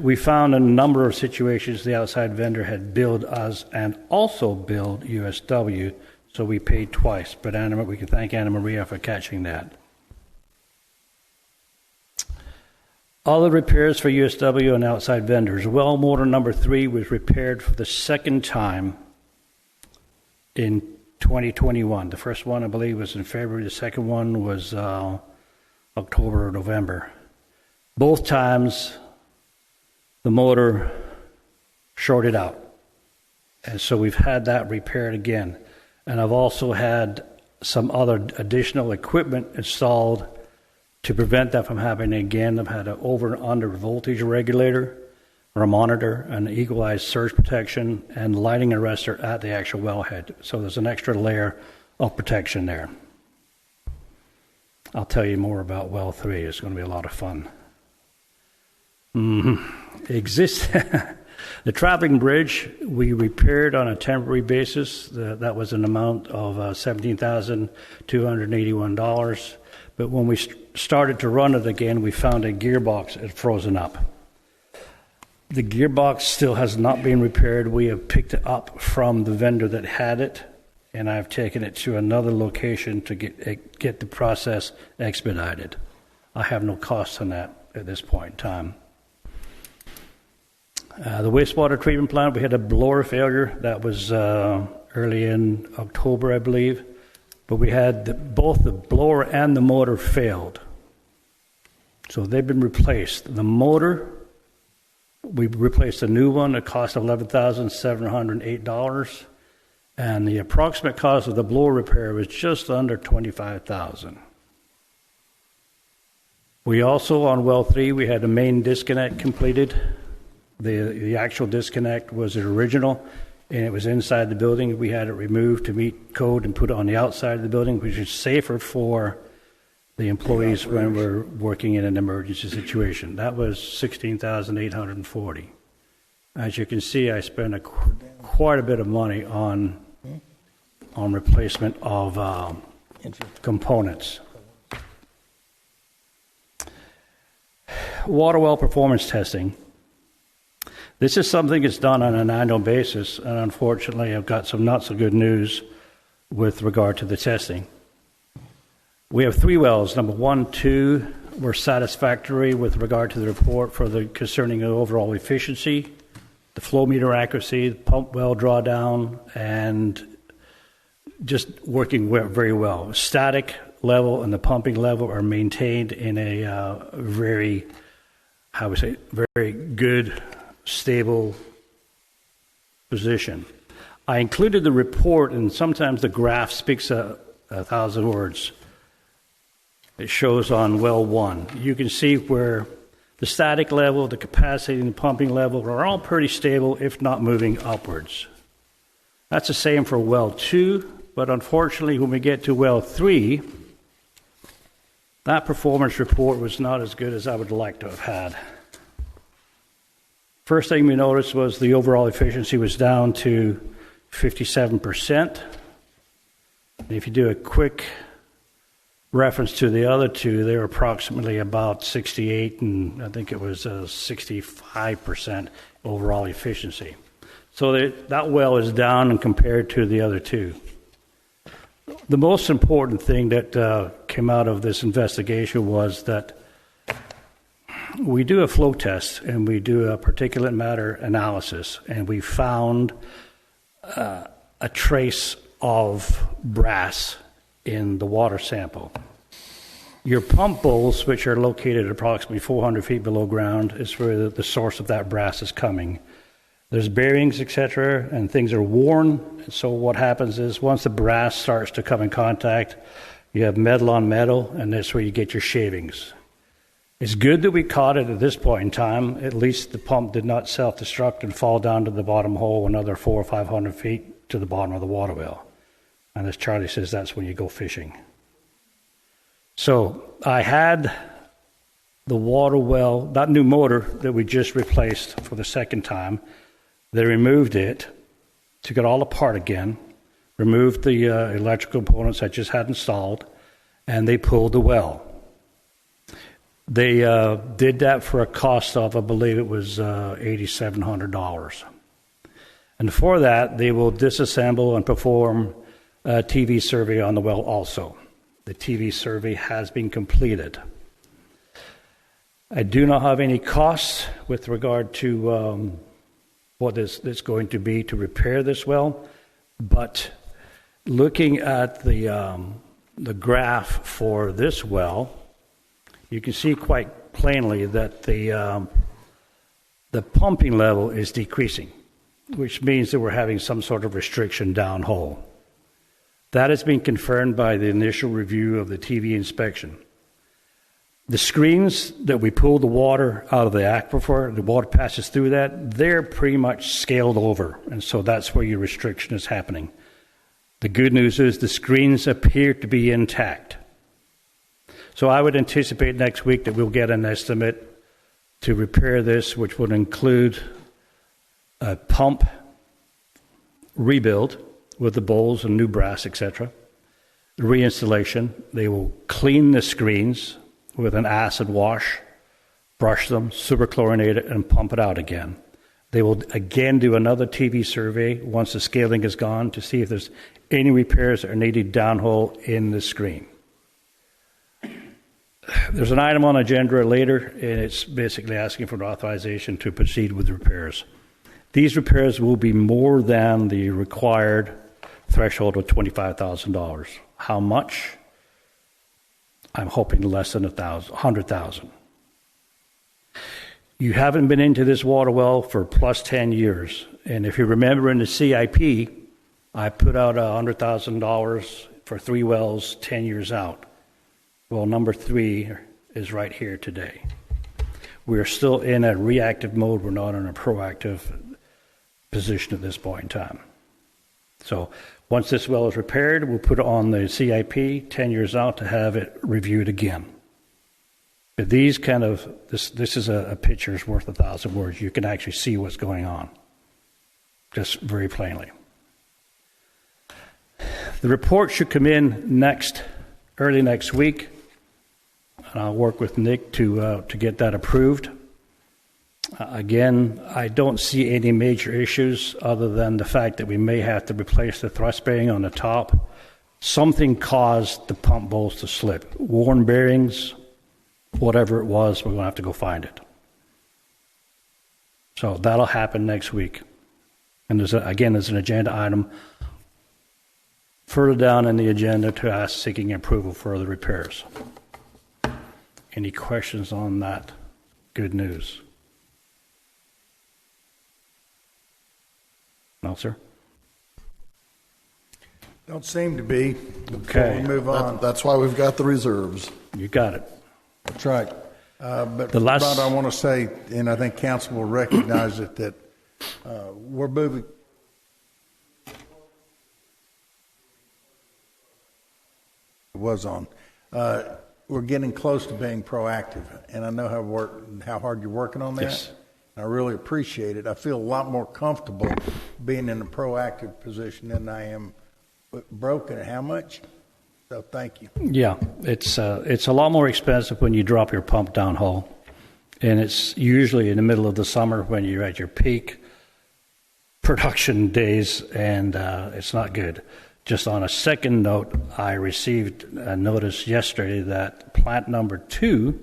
J: We found a number of situations the outside vendor had billed us and also billed USW, so we paid twice. But we can thank Anna Maria for catching that. Other repairs for USW and outside vendors. Well motor number 3 was repaired for the second time in 2021. The first one, I believe, was in February. The second one was October or November. Both times, the motor shorted out. And so we've had that repaired again. And I've also had some other additional equipment installed to prevent that from happening again. I've had an over and under voltage regulator or a monitor, an equalized surge protection, and lighting arrestor at the actual wellhead. So there's an extra layer of protection there. I'll tell you more about well 3. It's going to be a lot of fun. The traveling bridge we repaired on a temporary basis. That was an amount of $17,281. But when we started to run it again, we found a gearbox had frozen up. The gearbox still has not been repaired. We have picked it up from the vendor that had it, and I've taken it to another location to get the process expedited. I have no cost on that at this point in time. The wastewater treatment plant, we had a blower failure. That was early in October, I believe. But we had both the blower and the motor failed. So they've been replaced. The motor, we replaced a new one. It cost $11,708. And the approximate cost of the blower repair was just under $25,000. We also, on well 3, we had a main disconnect completed. The actual disconnect was the original. and it was inside the building. We had it removed to meet code and put it on the outside of the building, which is safer for the employees when we're working in an emergency situation. That was $16,840. As you can see, I spent quite a bit of money on replacement of components. Water well performance testing. This is something that's done on an annual basis, and unfortunately I've got some not so good news with regard to the testing. We have 3 wells. Number 1, 2 were satisfactory with regard to the report concerning the overall efficiency, the flow meter accuracy, the pump well drawdown, and just working very well. Static level and the pumping level are maintained in a very good, stable position. I included the report, and sometimes the graph speaks 1,000 words. It shows on well 1. You can see where the static level, the capacity, and the pumping level are all pretty stable, if not moving upwards. That's the same for well 2, but unfortunately when we get to well 3, that performance report was not as good as I would like to have had. First thing we noticed was the overall efficiency was down to 57%. And if you do a quick reference to the other 2, they were approximately about 68, and I think it was 65% overall efficiency. So that well is down compared to the other 2. The most important thing that came out of this investigation was that we do a flow test and we do a particulate matter analysis, and we found a trace of brass in the water sample. Your pump bowls, which are located approximately 400 feet below ground, is where the source of that brass is coming. There's bearings, etc., and things are worn. So what happens is once the brass starts to come in contact, you have metal on metal, and that's where you get your shavings. It's good that we caught it at this point in time. At least the pump did not self-destruct and fall down to the bottom hole another 400 or 500 feet to the bottom of the water well. And as Charlie says, that's when you go fishing. So I had the water well, that new motor that we just replaced for the second time. They removed it, took it all apart again, removed the electrical components I just had installed, and they pulled the well. They did that for a cost of, I believe it was $8,700. And for that, they will disassemble and perform a TV survey on the well also. The TV survey has been completed. I do not have any costs with regard to what it's going to be to repair this well, but looking at the graph for this well, you can see quite plainly that the pumping level is decreasing, which means that we're having some sort of restriction downhole. That has been confirmed by the initial review of the TV inspection. The screens that we pull the water out of the aquifer, the water passes through that, they're pretty much scaled over, and so that's where your restriction is happening. The good news is the screens appear to be intact. So I would anticipate next week that we'll get an estimate to repair this, which would include a pump rebuild with the bowls and new brass, etc. Reinstallation. They will clean the screens with an acid wash, brush them, superchlorinate it, and pump it out again. They will again do another TV survey once the scaling is gone to see if there's any repairs that are needed downhole in the screen. There's an item on the agenda later, and it's basically asking for an authorization to proceed with repairs. These repairs will be more than the required threshold of $25,000. How much? I'm hoping less than $100,000. You haven't been into this water well for plus 10 years. And if you remember in the CIP, I put out $100,000 for 3 wells 10 years out. Well, number 3 is right here today. We're still in a reactive mode. We're not in a proactive. position at this point in time. So once this well is repaired, we'll put it on the CIP 10 years out to have it reviewed again. But these kind of, this is a picture's worth 1,000 words. You can actually see what's going on, just very plainly. The report should come in early next week. And I'll work with Nick to get that approved. Again, I don't see any major issues other than the fact that we may have to replace the thrust bearing on the top. Something caused the pump bowls to slip. Worn bearings, whatever it was, we're going to have to go find it. So that'll happen next week. And there's an agenda item further down in the agenda to ask seeking approval for the repairs. Any questions on that good news? No, sir?
A: Don't seem to be.
J: Okay.
A: We move on.
K: That's why we've got the reserves.
J: You got it.
A: That's right. But
J: The last-
A: Rod, I want to say, and I think council will recognize it, that we're moving. It was on. We're getting close to being proactive, and I know how hard you're working on that.
J: Yes.
A: I really appreciate it. I feel a lot more comfortable being in a proactive position than I am broken. How much? So thank you.
J: Yeah, it's a lot more expensive when you drop your pump downhole, and it's usually in the middle of the summer when you're at your peak production days, and it's not good. Just on a second note, I received a notice yesterday that plant number 2,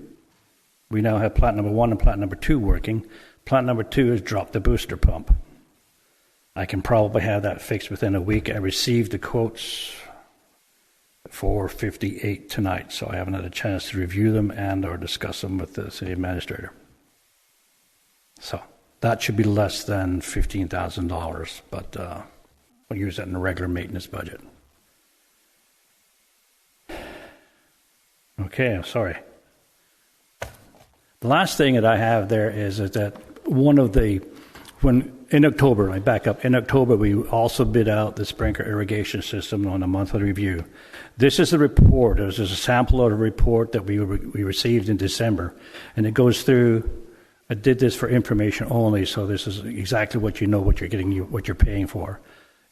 J: we now have plant number 1 and plant number 2 working. Plant number 2 has dropped the booster pump. I can probably have that fixed within a week. I received the quotes for 58 tonight, so I haven't had a chance to review them and or discuss them with the city administrator. So that should be less than $15,000, but we'll use that in the regular maintenance budget. Okay, I'm sorry. The last thing that I have there is that in October, I back up, in October we also bid out the sprinkler irrigation system on a monthly review. This is the report. This is a sample of the report that we received in December, and it goes through. I did this for information only, so this is exactly what you know, what you're getting, what you're paying for.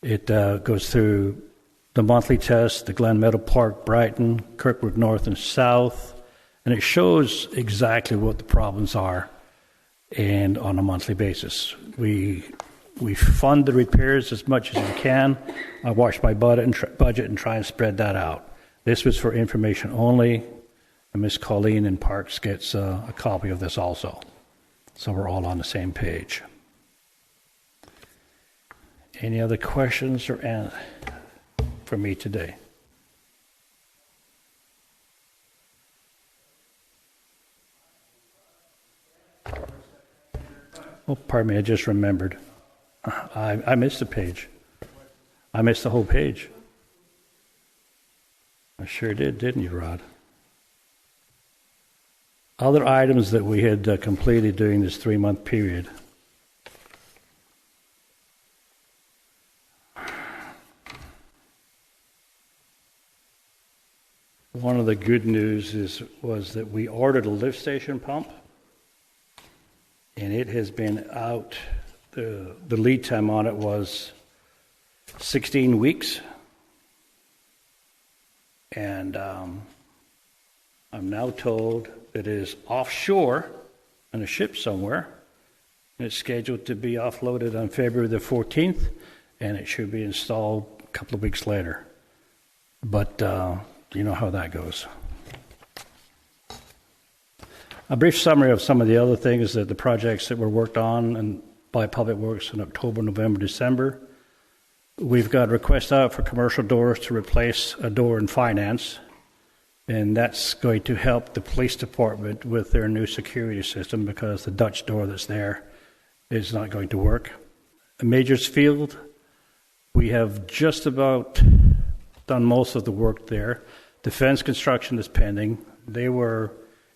J: It goes through the monthly test, the Glen Meadow Park, Brighton, Kirkwood North and South, and it shows exactly what the problems are, and on a monthly basis. We fund the repairs as much as we can. I watch my budget and try and spread that out. This was for information only, and Miss Colleen in Parks gets a copy of this also. So we're all on the same page. Any other questions for me today? Oh, pardon me, I just remembered. I missed a page. I missed the whole page. I sure did, didn't you, Rod? Other items that we had completed during this 3-month period. One of the good news was that we ordered a lift station pump, and it has been out. The lead time on it was 16 weeks, and I'm now told that it is offshore on a ship somewhere, and it's scheduled to be offloaded on February the 14th, and it should be installed a couple of weeks later. But you know how that goes. A brief summary of some of the other things that the projects that were worked on and by Public Works in October, November, December. We've got requests out for commercial doors to replace a door in finance, and that's going to help the police department with their new security system because the Dutch door that's there is not going to work. Majors Field, we have just about done most of the work there. Defense construction is pending. They were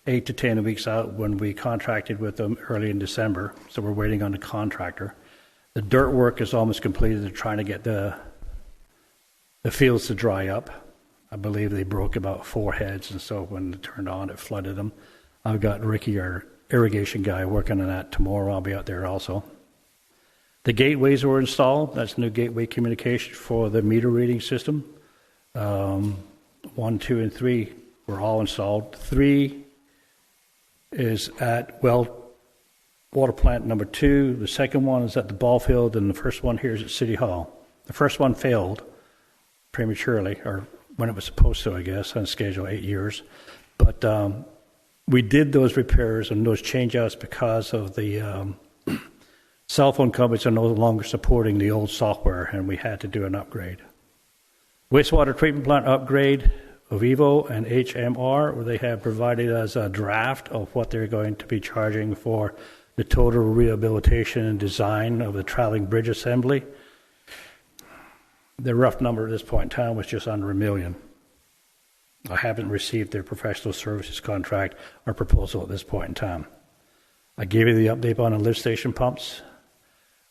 J: 8 to 10 weeks out when we contracted with them early in December, so we're waiting on the contractor. The dirt work is almost completed. They're trying to get the fields to dry up. I believe they broke about 4 heads, and so when it turned on, it flooded them. I've got Ricky, our irrigation guy, working on that tomorrow. I'll be out there also. The gateways were installed. That's new gateway communication for the meter reading system. 1, 2, and 3 were all installed. 3 is at water plant number 2. The second one is at the ball field, and the first one here is at City Hall. The first one failed prematurely, or when it was supposed to, I guess, on schedule 8 years. But we did those repairs and those change-outs because of the cell phone companies are no longer supporting the old software, and we had to do an upgrade. Wastewater treatment plant upgrade, Ovivo and HMR, where they have provided us a draft of what they're going to be charging for the total rehabilitation and design of the traveling bridge assembly. The rough number at this point in time was just under $1 million. I haven't received their professional services contract or proposal at this point in time. I gave you the update on the lift station pumps.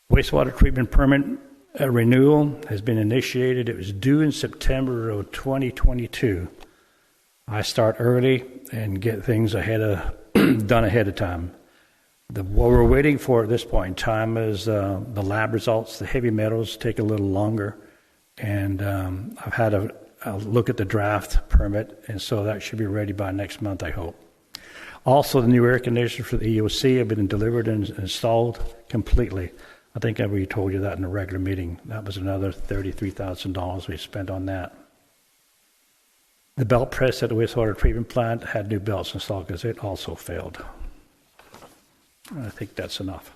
J: Wastewater treatment permit renewal has been initiated. It was due in September of 2022. I start early and get things done ahead of time. What we're waiting for at this point in time is the lab results. The heavy metals take a little longer. And I've had a look at the draft permit, and so that should be ready by next month, I hope. Also, the new air conditioners for the EOC have been delivered and installed completely. I think I already told you that in a regular meeting. That was another $33,000 we spent on that. The belt press at the wastewater treatment plant had new belts installed because it also failed. I think that's enough.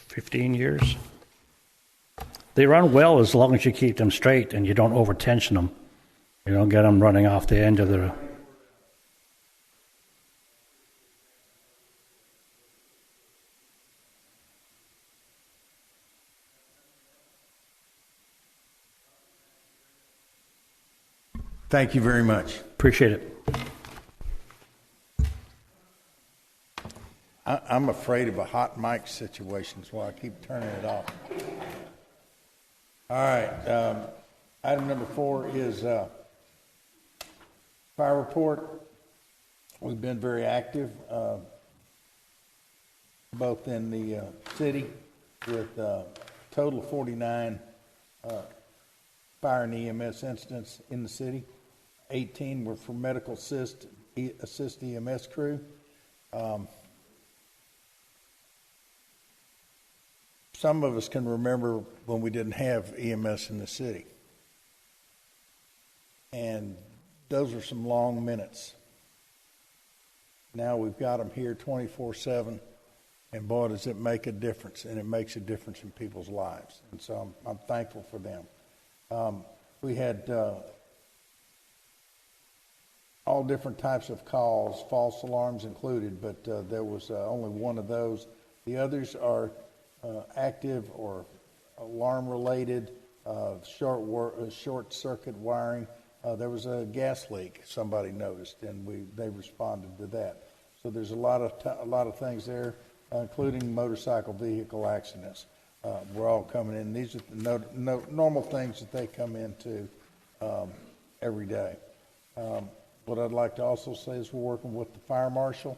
J: $15 years. They run well as long as you keep them straight and you don't over-tension them. You don't get them running off the end of the...
A: Thank you very much.
J: Appreciate it.
A: I'm afraid of a hot mic situation, so I keep turning it off. All right. Item number 4 is fire report. We've been very active, both in the city with a total of 49 fire and EMS incidents in the city. 18 were for medical assist EMS crew. Some of us can remember when we didn't have EMS in the city. And those are some long minutes. Now we've got them here 24/7, and boy, does it make a difference, and it makes a difference in people's lives. And so I'm thankful for them. We had all different types of calls, false alarms included, but there was only one of those. The others are active or alarm-related, short circuit wiring. There was a gas leak somebody noticed, and they responded to that. So there's a lot of things there, including motorcycle vehicle accidents. We're all coming in. These are the normal things that they come into every day. What I'd like to also say is we're working with the fire marshal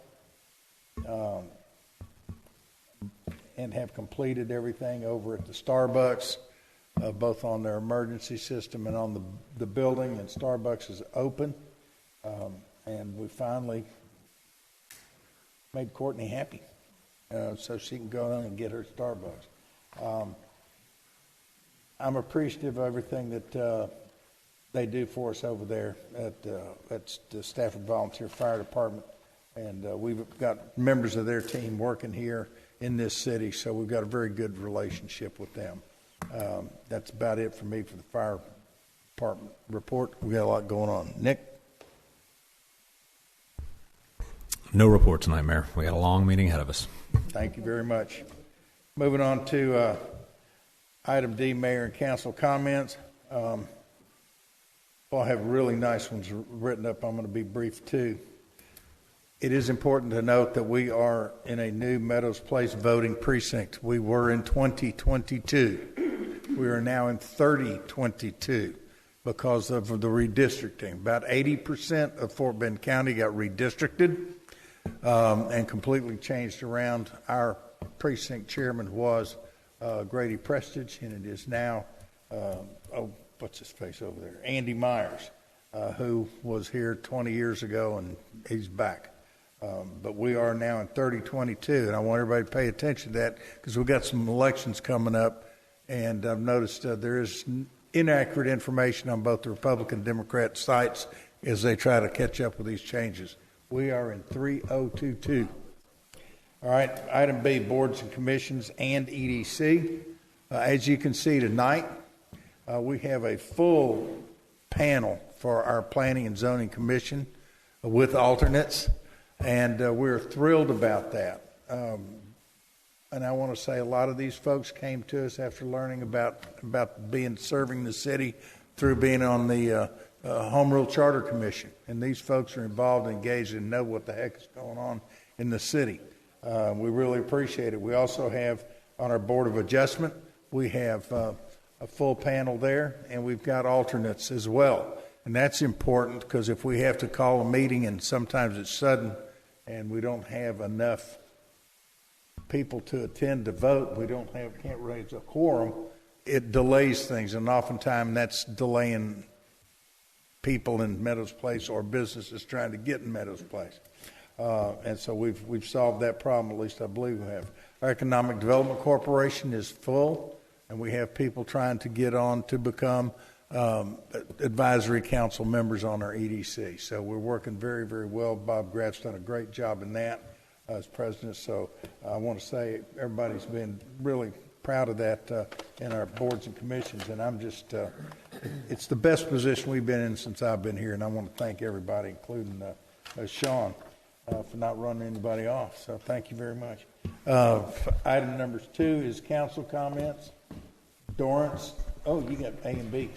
A: and have completed everything over at the Starbucks, both on their emergency system and on the building. And Starbucks is open, and we finally made Courtney happy, so she can go on and get her Starbucks. I'm appreciative of everything that they do for us over there at the Stafford Volunteer Fire Department, and we've got members of their team working here in this city, so we've got a very good relationship with them. That's about it for me for the fire department report. We got a lot going on. Nick?
L: No report tonight, Mayor. We got a long meeting ahead of us.
A: Thank you very much. Moving on to item D, Mayor and Council comments. Well, I have really nice ones written up. I'm going to be brief too. It is important to note that we are in a new Meadows Place voting precinct. We were in 2022. We are now in 3022 because of the redistricting. About 80% of Fort Bend County got redistricted and completely changed around. Our precinct chairman was Grady Prestige, and it is now, what's his face over there? Andy Myers, who was here 20 years ago, and he's back. But we are now in 3022, and I want everybody to pay attention to that because we've got some elections coming up, and I've noticed there is inaccurate information on both the Republican and Democrat sites as they try to catch up with these changes. We are in 3022. All right, item B, boards and commissions and EDC. As you can see tonight, we have a full panel for our Planning and Zoning Commission with alternates. And we're thrilled about that. And I want to say a lot of these folks came to us after learning about serving the city through being on the Home Rule Charter Commission. And these folks are involved and engaged and know what the heck is going on in the city. We really appreciate it. We also have on our Board of Adjustment, we have a full panel there, and we've got alternates as well. And that's important because if we have to call a meeting and sometimes it's sudden and we don't have enough people to attend to vote, can't raise a quorum, it delays things. And oftentimes that's delaying people in Meadows Place or businesses trying to get in Meadows Place. And so we've solved that problem, at least I believe we have. Our Economic Development Corporation is full, and we have people trying to get on to become advisory council members on our EDC. So we're working very, very well. Bob Graff's done a great job in that as president. So I want to say everybody's been really proud of that in our boards and commissions. And I'm just, it's the best position we've been in since I've been here. And I want to thank everybody, including Sean, for not running anybody off. So thank you very much. Item number 2 is council comments. Dorrance. Oh, you got A and B.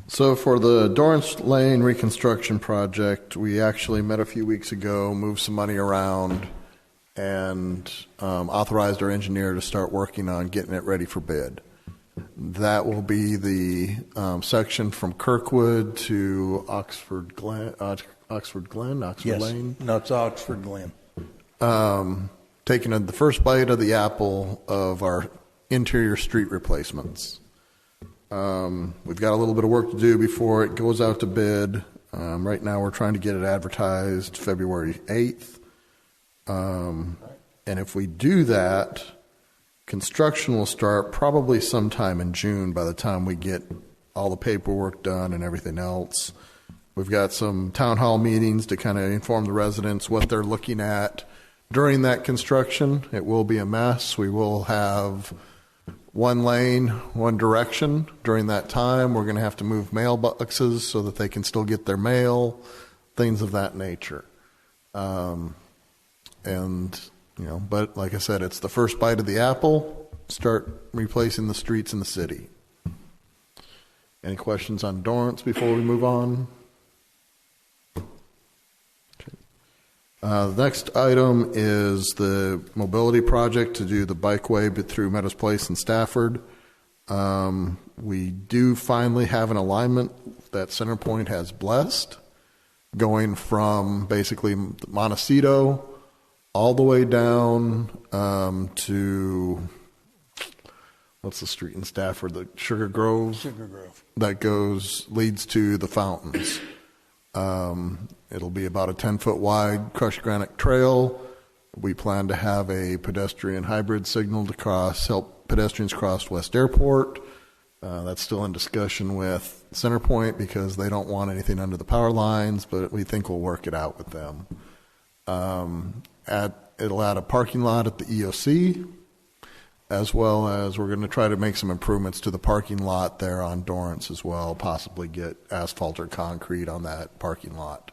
K: So for the Dorrance Lane reconstruction project, we actually met a few weeks ago, moved some money around, and authorized our engineer to start working on getting it ready for bid. That will be the section from Kirkwood to Oxford Lane.
A: No, it's Oxford Glen.
K: Taking the first bite of the apple of our interior street replacements. We've got a little bit of work to do before it goes out to bid. Right now we're trying to get it advertised February 8th. And if we do that, construction will start probably sometime in June by the time we get all the paperwork done and everything else. We've got some town hall meetings to kind of inform the residents what they're looking at during that construction. It will be a mess. We will have one lane, one direction during that time. We're going to have to move mailboxes so that they can still get their mail, things of that nature. But like I said, it's the first bite of the apple. Start replacing the streets in the city. Any questions on Dorrance before we move on? The next item is the mobility project to do the bikeway through Meadows Place and Stafford. We do finally have an alignment that CenterPoint has blessed, going from basically Montecito all the way down to, what's the street in Stafford? The Sugar Grove?
A: Sugar Grove.
K: That leads to the fountains. It'll be about a 10-foot wide crushed granite trail. We plan to have a pedestrian hybrid signal to help pedestrians cross West Airport. That's still in discussion with CenterPoint because they don't want anything under the power lines, but we think we'll work it out with them. It'll add a parking lot at the EOC, as well as we're going to try to make some improvements to the parking lot there on Dorrance as well, possibly get asphalt or concrete on that parking lot.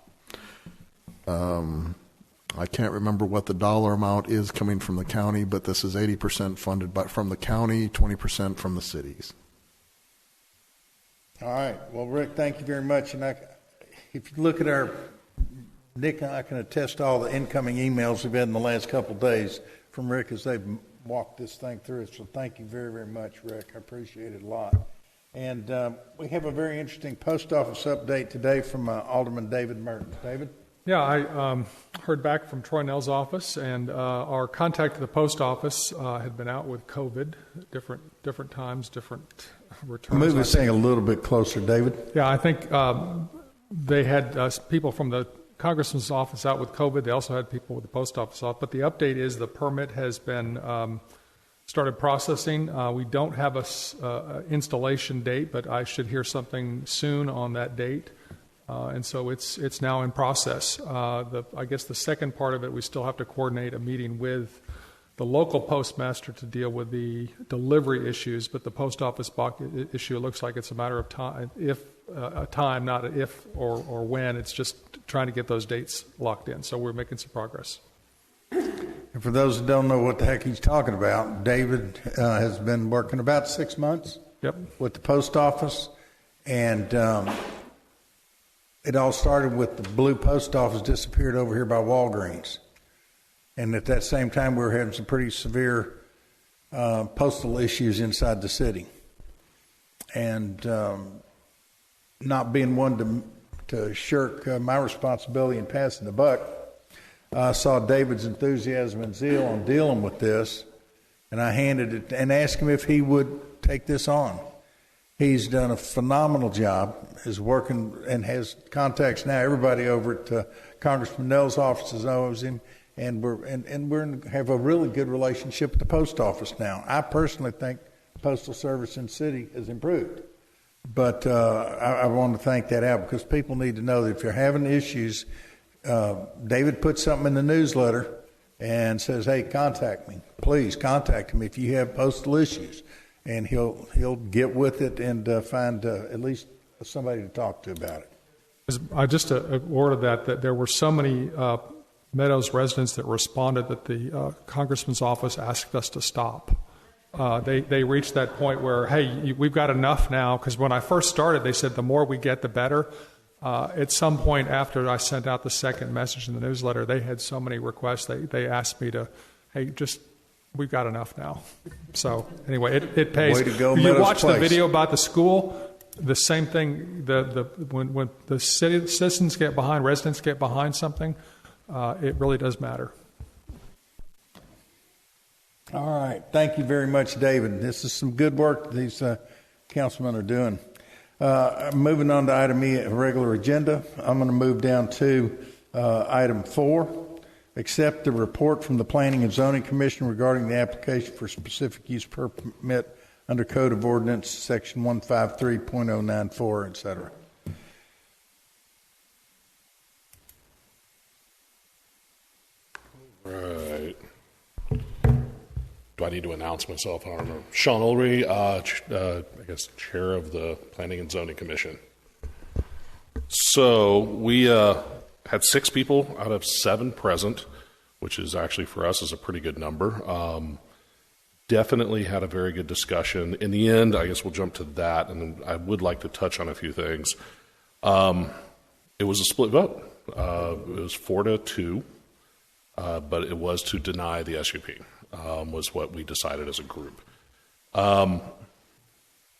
K: I can't remember what the dollar amount is coming from the county, but this is 80% funded from the county, 20% from the cities.
A: All right. Well, Rick, thank you very much. And if you look at Nick and I can attest to all the incoming emails we've had in the last couple of days from Rick as they've walked this thing through. So thank you very, very much, Rick. I appreciate it a lot. And we have a very interesting post office update today from Alderman David Mertens. David?
M: Yeah, I heard back from Troy Nell's office, and our contact at the post office had been out with COVID, different times, different returns.
A: Move this thing a little bit closer, David.
M: Yeah, I think they had people from the Congressman's office out with COVID. They also had people with the post office off. But the update is the permit has been started processing. We don't have a installation date, but I should hear something soon on that date. And so it's now in process. I guess the second part of it, we still have to coordinate a meeting with the local postmaster to deal with the delivery issues, but the post office box issue, it looks like it's a matter of time, not an if or when. It's just trying to get those dates locked in. So we're making some progress.
A: And for those who don't know what the heck he's talking about, David has been working about 6 months with the post office, and it all started with the blue post office disappeared over here by Walgreens. And at that same time, we were having some pretty severe postal issues inside the city. And not being one to shirk my responsibility in passing the buck, I saw David's enthusiasm and zeal on dealing with this, and I handed it and asked him if he would take this on. He's done a phenomenal job, is working and has contacts now. Everybody over at Congressman Nell's office knows him, and we have a really good relationship with the post office now. I personally think the Postal Service in the city has improved, but I want to thank that out because people need to know that if you're having issues, David put something in the newsletter and says, "Hey, contact me. Please contact him if you have postal issues." And he'll get with it and find at least somebody to talk to about it.
M: I just awarded that there were so many Meadows residents that responded that the Congressman's office asked us to stop. They reached that point where, hey, we've got enough now, because when I first started, they said the more we get, the better. At some point after I sent out the second message in the newsletter, they had so many requests, they asked me to, hey, we've got enough now. So anyway, it pays.
A: Way to go,
M: you
A: Meadows
M: watch
A: Place.
M: the video about the school, the same thing, when the citizens get behind, residents get behind something, it really does matter.
A: All right. Thank you very much, David. This is some good work these councilmen are doing. Moving on to item E, regular agenda. I'm going to move down to item 4. Accept the report from the Planning and Zoning Commission regarding the application for specific use permit under Code of Ordinance, Section 153.094, et cetera.
N: Right. Do I need to announce myself? I don't know. Sean Ulrey, I guess chair of the Planning and Zoning Commission. So we had 6 people out of 7 present, which is actually for us is a pretty good number. Definitely had a very good discussion. In the end, I guess we'll jump to that, and then I would like to touch on a few things. It was a split vote. It was 4-2, but it was to deny the SUP, was what we decided as a group.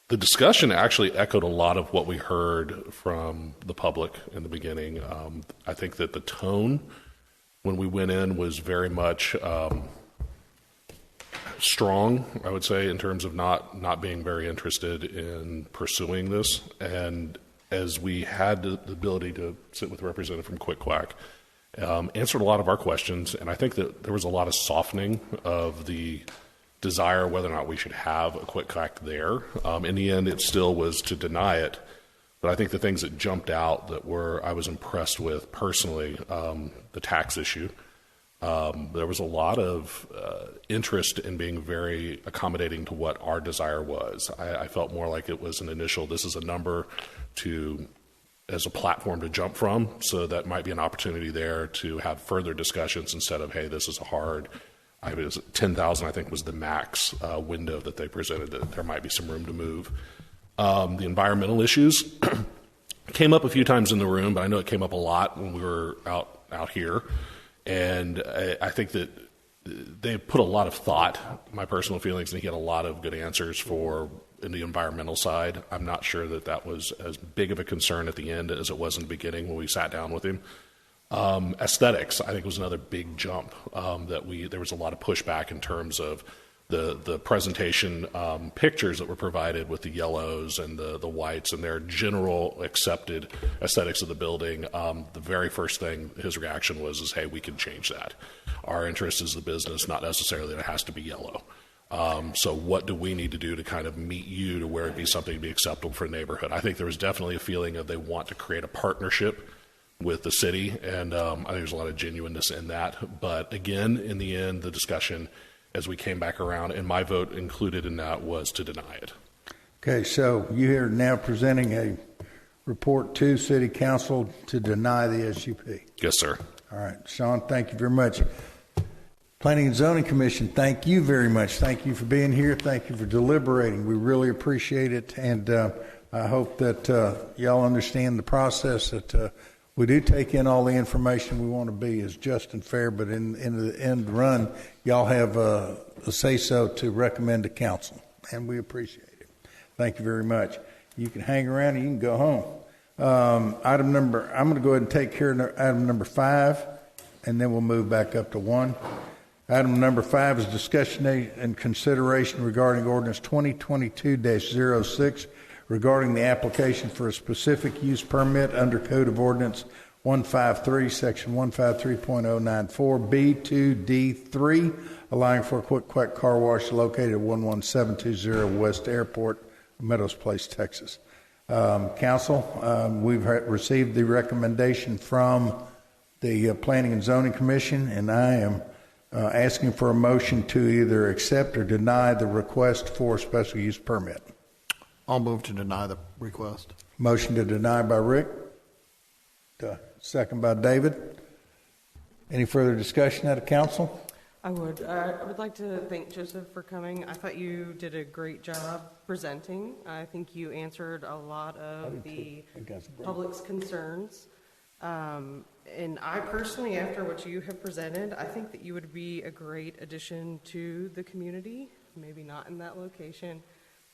N: The discussion actually echoed a lot of what we heard from the public in the beginning. I think that the tone when we went in was very much strong, I would say, in terms of not being very interested in pursuing this. And as we had the ability to sit with a representative from Quick Quack, answered a lot of our questions, and I think that there was a lot of softening of the desire whether or not we should have a Quick Quack there. In the end, it still was to deny it, but I think the things that jumped out that I was impressed with personally, the tax issue. There was a lot of interest in being very accommodating to what our desire was. I felt more like it was an initial, this is a number as a platform to jump from, so that might be an opportunity there to have further discussions instead of, hey, this is a hard, 10,000 I think was the max window that they presented, that there might be some room to move. The environmental issues came up a few times in the room, but I know it came up a lot when we were out here. And I think that they put a lot of thought, my personal feelings, and he had a lot of good answers for in the environmental side. I'm not sure that was as big of a concern at the end as it was in the beginning when we sat down with him. Aesthetics, I think, was another big jump there was a lot of pushback in terms of the presentation pictures that were provided with the yellows and the whites and their general accepted aesthetics of the building. The very first thing his reaction was, hey, we can change that. Our interest is the business, not necessarily that it has to be yellow. So what do we need to do to kind of meet you to where it'd be something to be acceptable for a neighborhood? I think there was definitely a feeling of they want to create a partnership with the city, and I think there's a lot of genuineness in that. But again, in the end, the discussion as we came back around, and my vote included in that, was to deny it.
A: Okay, so you are now presenting a report to City Council to deny the SUP.
N: Yes, sir.
A: All right, Sean, thank you very much. Planning and Zoning Commission, thank you very much. Thank you for being here. Thank you for deliberating. We really appreciate it, and I hope that y'all understand the process, that we do take in all the information. We want to be as just and fair, but in the end run, y'all have a say-so to recommend to council, and we appreciate it. Thank you very much. You can hang around and you can go home. I'm going to go ahead and take care of item number 5, and then we'll move back up to 1. Item number 5 is discussion and consideration regarding ordinance 2022-06 regarding the application for a specific use permit under Code of Ordinance 153, Section 153.094, B2D3, allowing for a Quick Quack car wash located at 11720 West Airport, Meadows Place, Texas. Council, we've received the recommendation from the Planning and Zoning Commission, and I am asking for a motion to either accept or deny the request for a special use permit.
K: I'll move to deny the request.
A: Motion to deny by Rick. Second by David. Any further discussion out of council?
I: I would like to thank Joseph for coming. I thought you did a great job presenting. I think you answered a lot of the public's concerns. And I personally, after what you have presented, I think that you would be a great addition to the community. Maybe not in that location,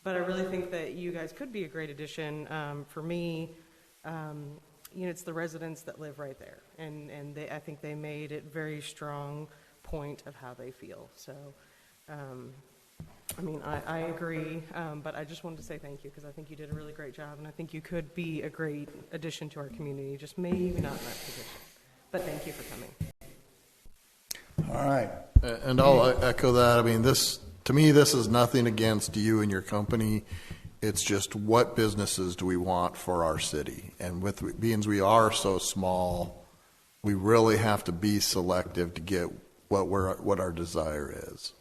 I: but I really think that you guys could be a great addition. For me, it's the residents that live right there, and I think they made it very strong point of how they feel. So, I agree, but I just wanted to say thank you because I think you did a really great job, and I think you could be a great addition to our community, just maybe not in that position. But thank you for coming.
K: All right. And I'll echo that. To me, this is nothing against you and your company. It's just what businesses do we want for our city? And with being we are so small, we really have to be selective to get what our desire is.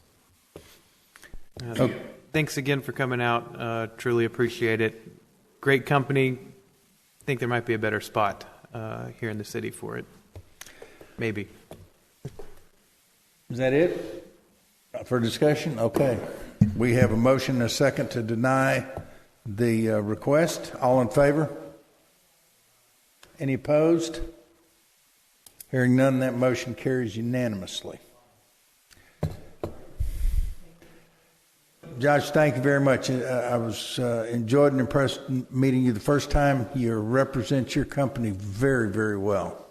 O: Thanks again for coming out. Truly appreciate it. Great company. Think there might be a better spot here in the city for it. Maybe.
A: Is that it for discussion? Okay. We have a motion and a second to deny the request. All in favor? Any opposed? Hearing none, that motion carries unanimously. Josh, thank you very much. I was enjoyed and impressed meeting you the first time. You represent your company very, very well.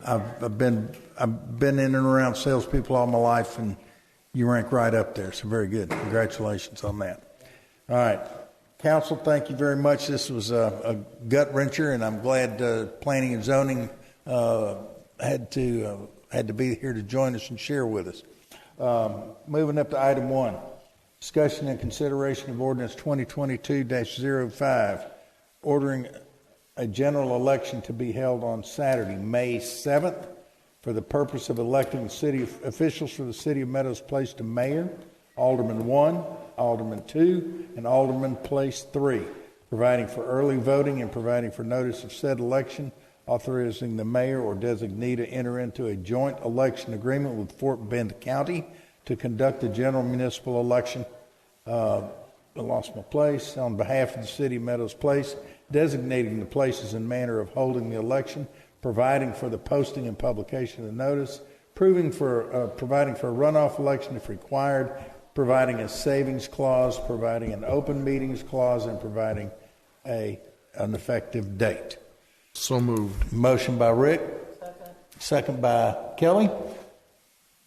A: I've been in and around salespeople all my life, and you rank right up there. So very good. Congratulations on that. All right, council, thank you very much. This was a gut wrencher, and I'm glad Planning and Zoning had to be here to join us and share with us. Moving up to item 1. Discussion and consideration of ordinance 2022-05, ordering a general election to be held on Saturday, May 7th, for the purpose of electing city officials for the city of Meadows Place to mayor, alderman 1, alderman 2, and alderman place 3, providing for early voting and providing for notice of said election, authorizing the mayor or designee to enter into a joint election agreement with Fort Bend County to conduct the general municipal election I lost my place. On behalf of the city of Meadows Place, designating the places and manner of holding the election, providing for the posting and publication of the notice, providing for a runoff election if required, providing a savings clause, providing an open meetings clause, and providing an effective date.
K: So moved.
A: Motion by Rick. Second by Kelly.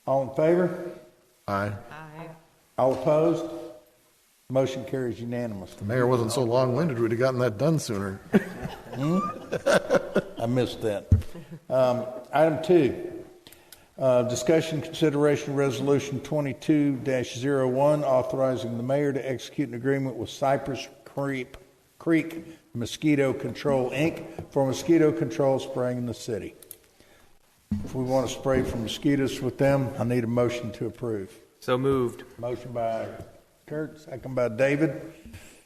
A: All in favor?
K: Aye.
A: All opposed? Motion carries unanimously.
K: The mayor wasn't so long-winded, we'd have gotten that done sooner.
A: I missed that. Item 2, discussion consideration resolution 22-01, authorizing the mayor to execute an agreement with Cypress Creek Mosquito Control, Inc. for mosquito control spraying in the city. If we want to spray for mosquitoes with them, I need a motion to approve.
O: So moved.
A: Motion by Kurt, second by David.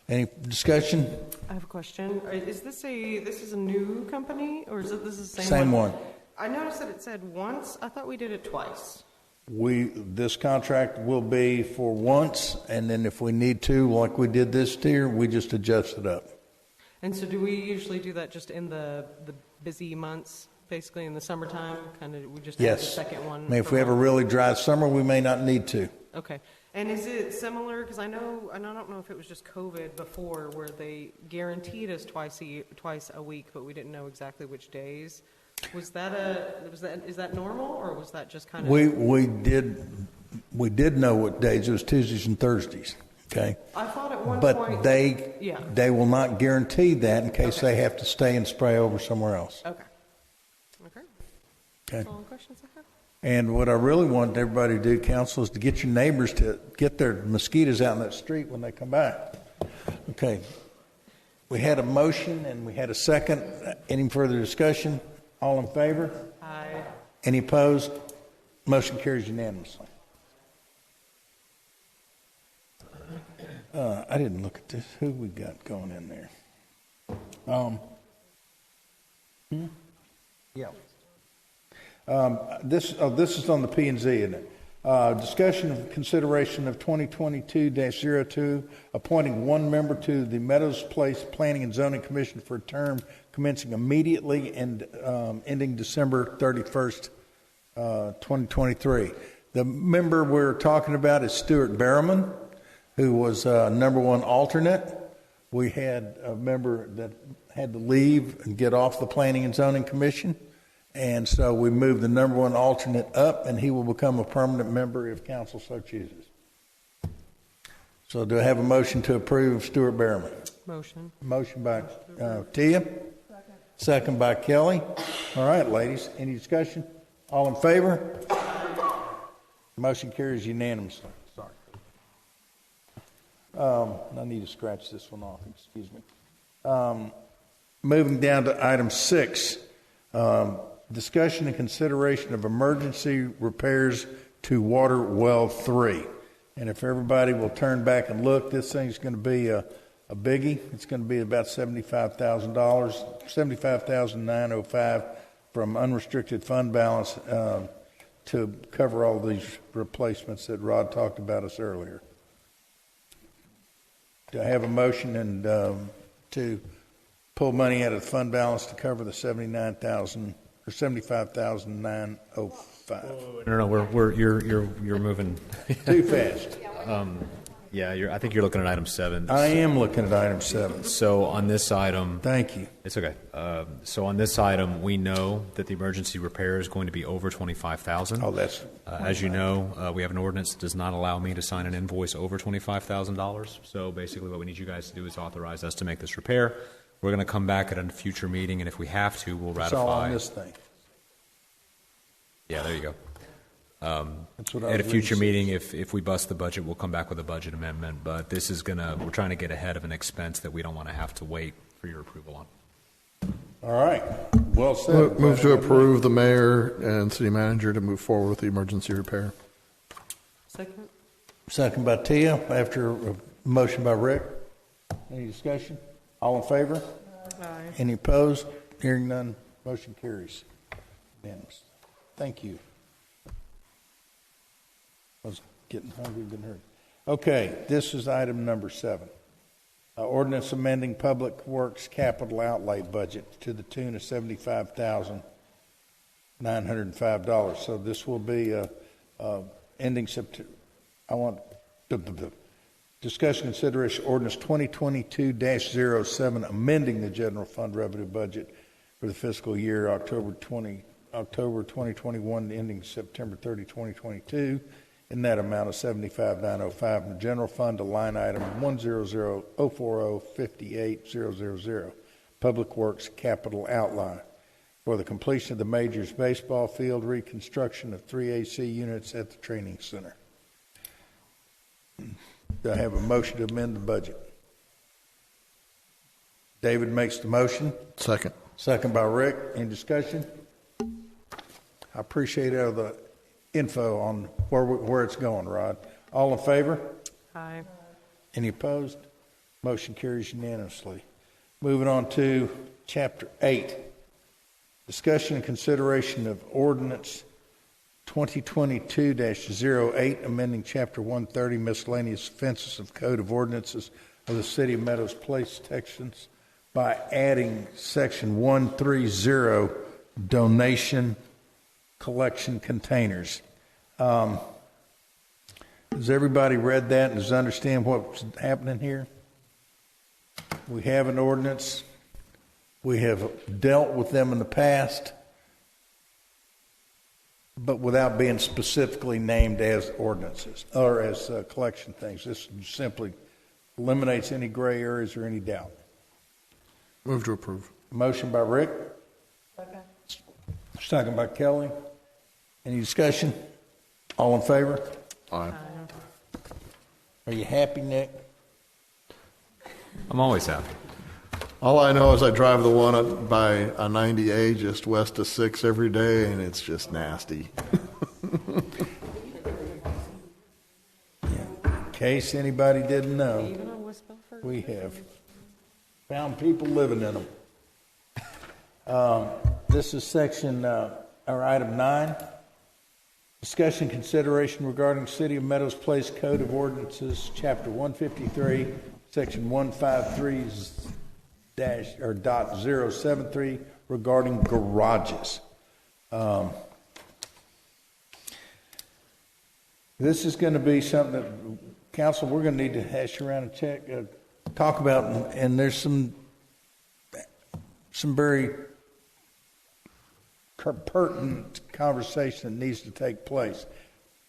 A: Any discussion?
I: I have a question. Is this a new company, or is this the same
A: Same one.
I: I noticed that it said once. I thought we did it twice.
A: This contract will be for once, and then if we need to, like we did this year, we just adjust it up.
I: And so do we usually do that just in the busy months, basically in the summertime? Kind of, we just have the second one?
A: I mean, if we have a really dry summer, we may not need to.
I: Okay. And is it similar? Because I don't know if it was just COVID before, where they guaranteed us twice a week, but we didn't know exactly which days. Is that normal, or was that just kind of?
A: We did know what days. It was Tuesdays and Thursdays. Okay.
I: I thought at one
A: but
I: point.
A: they will not guarantee that in case they have to stay and spray over somewhere else.
I: Okay. That's all the questions I have.
A: And what I really want everybody to do, council, is to get your neighbors to get their mosquitoes out in that street when they come by. Okay. We had a motion and we had a second. Any further discussion? All in favor?
I: Aye.
A: Any opposed? Motion carries unanimously. I didn't look at this. Who we got going in there? Yeah. This is on the P&Z, isn't it? Discussion of consideration of 2022-02, appointing one member to the Meadows Place Planning and Zoning Commission for a term commencing immediately and ending December 31st, 2023. The member we're talking about is Stuart Berriman, who was number one alternate. We had a member that had to leave and get off the Planning and Zoning Commission. And so we moved the number one alternate up, and he will become a permanent member if council so chooses. So do I have a motion to approve Stuart Berriman?
I: Motion.
A: Motion by Tia. Second by Kelly. All right, ladies, any discussion? All in favor? Motion carries unanimously. Sorry. I need to scratch this one off. Excuse me. Moving down to item 6. Discussion and consideration of emergency repairs to water well 3. And if everybody will turn back and look, this thing's going to be a biggie. It's going to be about $75,000, $75,905 from unrestricted fund balance to cover all these replacements that Rod talked about us earlier. Do I have a motion and to pull money out of the fund balance to cover the $79,000 or $75,905?
L: No, you're moving
A: too fast.
L: I think you're looking at item 7.
A: I am looking at item 7.
L: So on this item,
A: thank you.
L: It's okay. So on this item, we know that the emergency repair is going to be over $25,000.
A: Oh, that's
L: as you know, we have an ordinance that does not allow me to sign an invoice over $25,000. So basically, what we need you guys to do is authorize us to make this repair. We're going to come back at a future meeting, and if we have to, we'll ratify.
A: It's all on this thing.
L: Yeah, there you go.
A: That's what I
L: at a
A: was
L: future
A: reading.
L: meeting, if we bust the budget, we'll come back with a budget amendment. But this is we're trying to get ahead of an expense that we don't want to have to wait for your approval on.
A: All right. Well said.
K: Move to approve the mayor and city manager to move forward with the emergency repair.
I: Second.
A: Second by Tia, after a motion by Rick. Any discussion? All in favor?
I: Aye.
A: Any opposed? Hearing none, motion carries. Unanimous. Thank you. I was getting hungry, didn't hurt. Okay, this is item number 7. Ordinance amending Public Works capital outlay budget to the tune of $75,905. So this will be ending September. I want discussion consideration ordinance 2022-07 amending the general fund revenue budget for the fiscal year October 2021 ending September 30, 2022. In that amount of $75,905 in the general fund to line item 100-040-58-000, Public Works capital outlay for the completion of the Majors baseball field reconstruction of 3 AC units at the training center. Do I have a motion to amend the budget? David makes the motion.
K: Second.
A: Second by Rick. Any discussion? I appreciate all the info on where it's going, Rod. All in favor?
I: Aye.
A: Any opposed? Motion carries unanimously. Moving on to Chapter 8. Discussion and consideration of Ordinance 2022-08, amending Chapter 130, Miscellaneous Offenses of Code of Ordinances of the City of Meadows Place, Texas, by adding Section 130, Donation Collection Containers. Has everybody read that and does understand what's happening here? We have an ordinance. We have dealt with them in the past, but without being specifically named as ordinances or as collection things. This simply eliminates any gray areas or any doubt.
K: Move to approve.
A: Motion by Rick. Second by Kelly. Any discussion? All in favor?
K: Aye.
A: Are you happy, Nick?
L: I'm always happy.
K: All I know is I drive the one up by a 90A just west of 6 every day, and it's just nasty.
A: In case anybody didn't know, we have found people living in them. This is section, or item 9. Discussion consideration regarding City of Meadows Place Code of Ordinances, Chapter 153, Section 153-.073 regarding garages. This is going to be something that, Council, we're going to need to hash around and talk about, and there's some very pertinent conversation that needs to take place.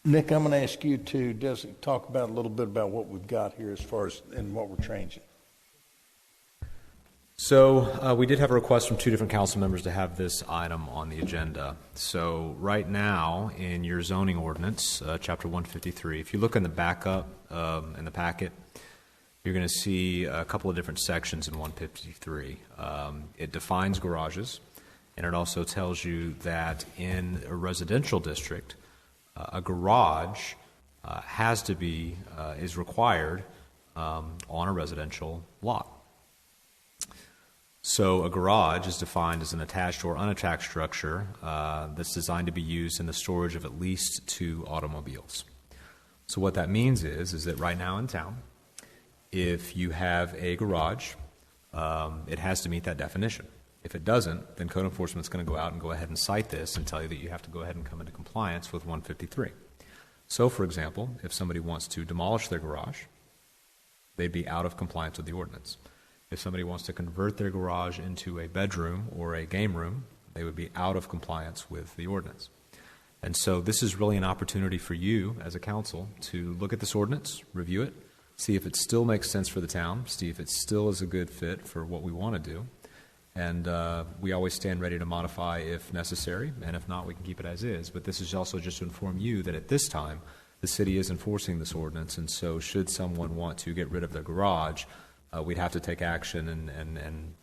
A: Nick, I'm going to ask you to talk about a little bit about what we've got here as far as and what we're changing.
L: So we did have a request from 2 different council members to have this item on the agenda. So right now in your zoning ordinance, Chapter 153, if you look in the backup in the packet, you're going to see a couple of different sections in 153. It defines garages, and it also tells you that in a residential district, a garage has to be, is required on a residential lot. So a garage is defined as an attached or unattached structure that's designed to be used in the storage of at least 2 automobiles. So what that means is that right now in town, if you have a garage, it has to meet that definition. If it doesn't, then code enforcement is going to go out and go ahead and cite this and tell you that you have to go ahead and come into compliance with 153. So, for example, if somebody wants to demolish their garage, they'd be out of compliance with the ordinance. If somebody wants to convert their garage into a bedroom or a game room, they would be out of compliance with the ordinance. And so this is really an opportunity for you as a council to look at this ordinance, review it, see if it still makes sense for the town, see if it still is a good fit for what we want to do. And we always stand ready to modify if necessary, and if not, we can keep it as is. But this is also just to inform you that at this time, the city is enforcing this ordinance, and so should someone want to get rid of their garage, we'd have to take action and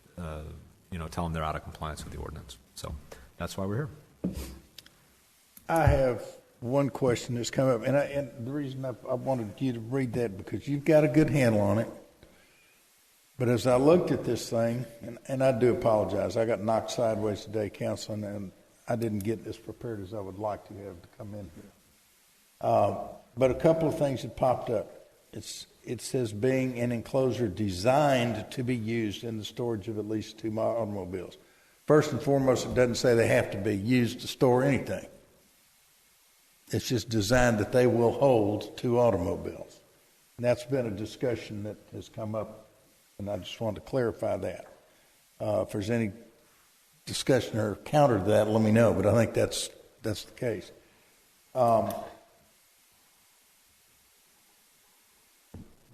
L: tell them they're out of compliance with the ordinance. So that's why we're here.
A: I have one question that's come up, and the reason I wanted you to read that because you've got a good handle on it. But as I looked at this thing, and I do apologize, I got knocked sideways today, Council, and I didn't get as prepared as I would like to have to come in here. But a couple of things that popped up. it says being an enclosure designed to be used in the storage of at least 2 automobiles. First and foremost, it doesn't say they have to be used to store anything. It's just designed that they will hold 2 automobiles. And that's been a discussion that has come up, and I just wanted to clarify that. If there's any discussion or counter to that, let me know, but I think that's the case.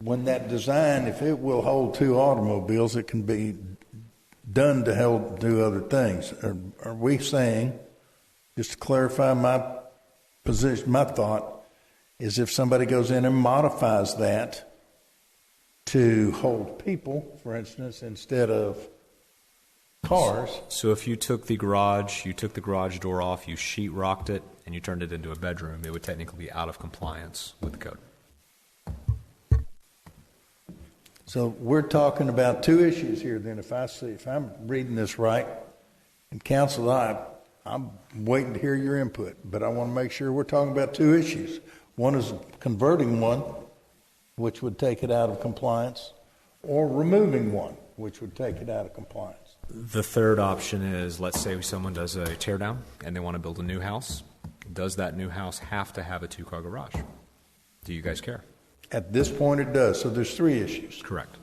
A: When that design, if it will hold 2 automobiles, it can be done to help do other things. Are we saying, just to clarify my position, my thought, is if somebody goes in and modifies that to hold people, for instance, instead of cars.
L: So if you took the garage door off, you sheetrocked it, and you turned it into a bedroom, it would technically be out of compliance with the code.
A: So we're talking about 2 issues here then, if I'm reading this right. And council, I'm waiting to hear your input, but I want to make sure we're talking about 2 issues. One is converting one, which would take it out of compliance, or removing one, which would take it out of compliance.
L: The third option is, let's say someone does a tear down and they want to build a new house. Does that new house have to have a 2-car garage? Do you guys care?
A: At this point, it does. So there's 3 issues.
L: Correct.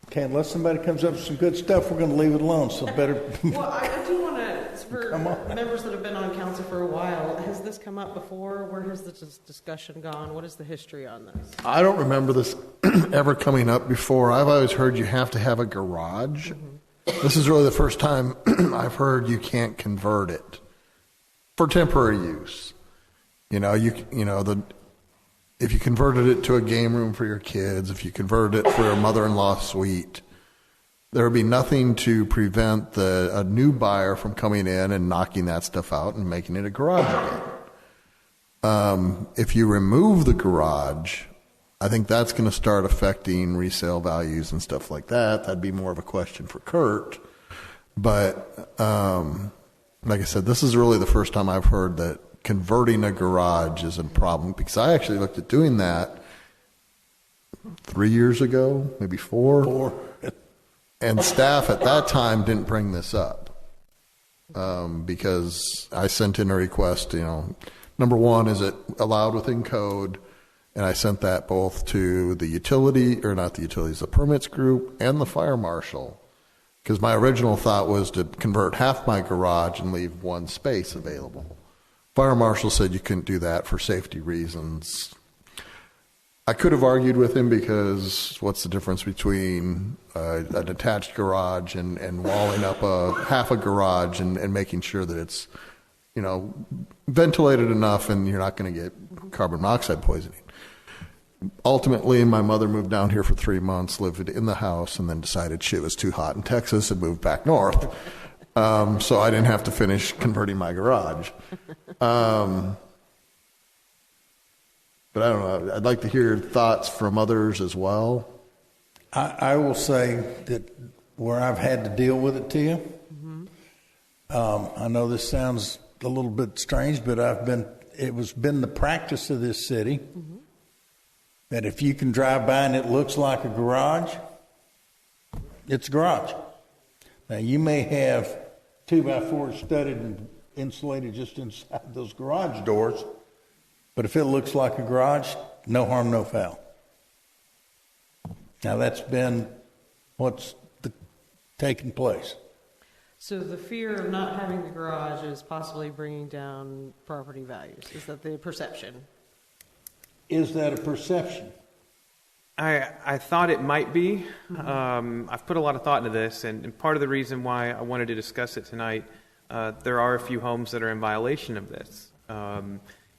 A: Okay, unless somebody comes up with some good stuff, we're going to leave it alone. So better.
I: Well, I do want to, for members that have been on council for a while, has this come up before? Where has this discussion gone? What is the history on this?
K: I don't remember this ever coming up before. I've always heard you have to have a garage. Mm-hmm. This is really the first time I've heard you can't convert it for temporary use. If you converted it to a game room for your kids, if you converted it for a mother-in-law suite, there would be nothing to prevent a new buyer from coming in and knocking that stuff out and making it a garage again. If you remove the garage, I think that's going to start affecting resale values and stuff like that. That'd be more of a question for Kurt. But like I said, this is really the first time I've heard that converting a garage is a problem, because I actually looked at doing that 3 years ago, maybe 4. And staff at that time didn't bring this up because I sent in a request, number one, is it allowed within code? And I sent that both to the the permits group and the fire marshal, because my original thought was to convert half my garage and leave 1 space available. Fire marshal said you couldn't do that for safety reasons. I could have argued with him, because what's the difference between a detached garage and walling up half a garage and making sure that it's, ventilated enough and you're not going to get carbon monoxide poisoning. Ultimately, my mother moved down here for 3 months, lived in the house, and then decided shit was too hot in Texas and moved back north. So I didn't have to finish converting my garage. But I don't know. I'd like to hear thoughts from others as well.
A: I will say that where I've had to deal with it to you, I know this sounds a little bit strange, but it been the practice of this city that if you can drive by and it looks like a garage, it's a garage. Now, you may have 2x4s studded and insulated just inside those garage doors, but if it looks like a garage, no harm, no foul. Now, that's been what's taking place.
I: So the fear of not having the garage is possibly bringing down property values. Is that the perception?
A: Is that a perception?
O: I thought it might be. I've put a lot of thought into this, and part of the reason why I wanted to discuss it tonight, there are a few homes that are in violation of this. A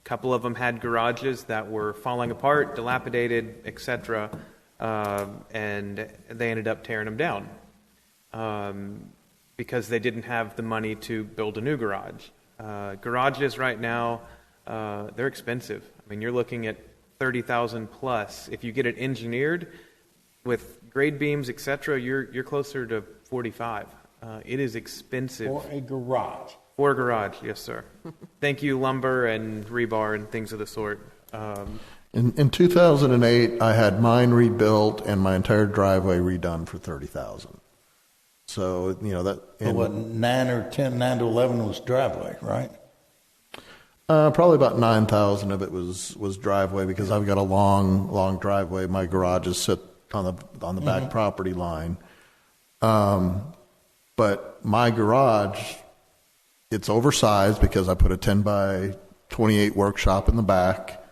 O: couple of them had garages that were falling apart, dilapidated, etc., and they ended up tearing them down because they didn't have the money to build a new garage. Garages right now, they're expensive. I mean, you're looking at $30,000 plus. If you get it engineered with grade beams, etc., you're closer to $45,000. It is expensive
A: for a garage.
O: For a garage, yes, sir. Thank you, lumber and rebar and things of the sort.
K: In 2008, I had mine rebuilt and my entire driveway redone for $30,000. So, you know, that.
A: So what, 9 to 11 was driveway, right?
K: Probably about 9,000 of it was driveway because I've got a long driveway. My garages sit on the back property line. But my garage, it's oversized because I put a 10 by 28 workshop in the back.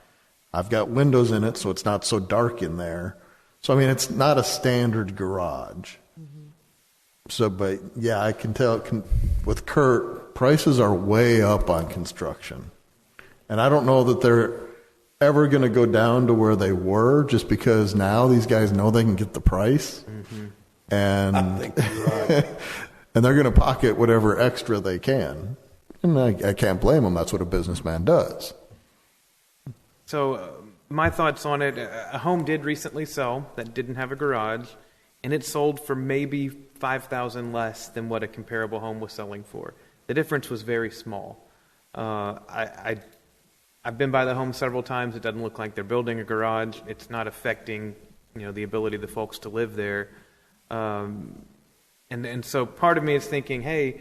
K: I've got windows in it, so it's not so dark in there. So, I mean, it's not a standard garage. So, but yeah, I can tell with Kurt, prices are way up on construction. And I don't know that they're ever going to go down to where they were just because now these guys know they can get the price. And,
A: I think you're right.
K: and they're going to pocket whatever extra they can. And I can't blame them. That's what a businessman does.
O: So my thoughts on it, a home did recently sell that didn't have a garage, and it sold for maybe $5,000 less than what a comparable home was selling for. The difference was very small. I've been by the home several times. It doesn't look like they're building a garage. It's not affecting, you know, the ability of the folks to live there. And so part of me is thinking, hey,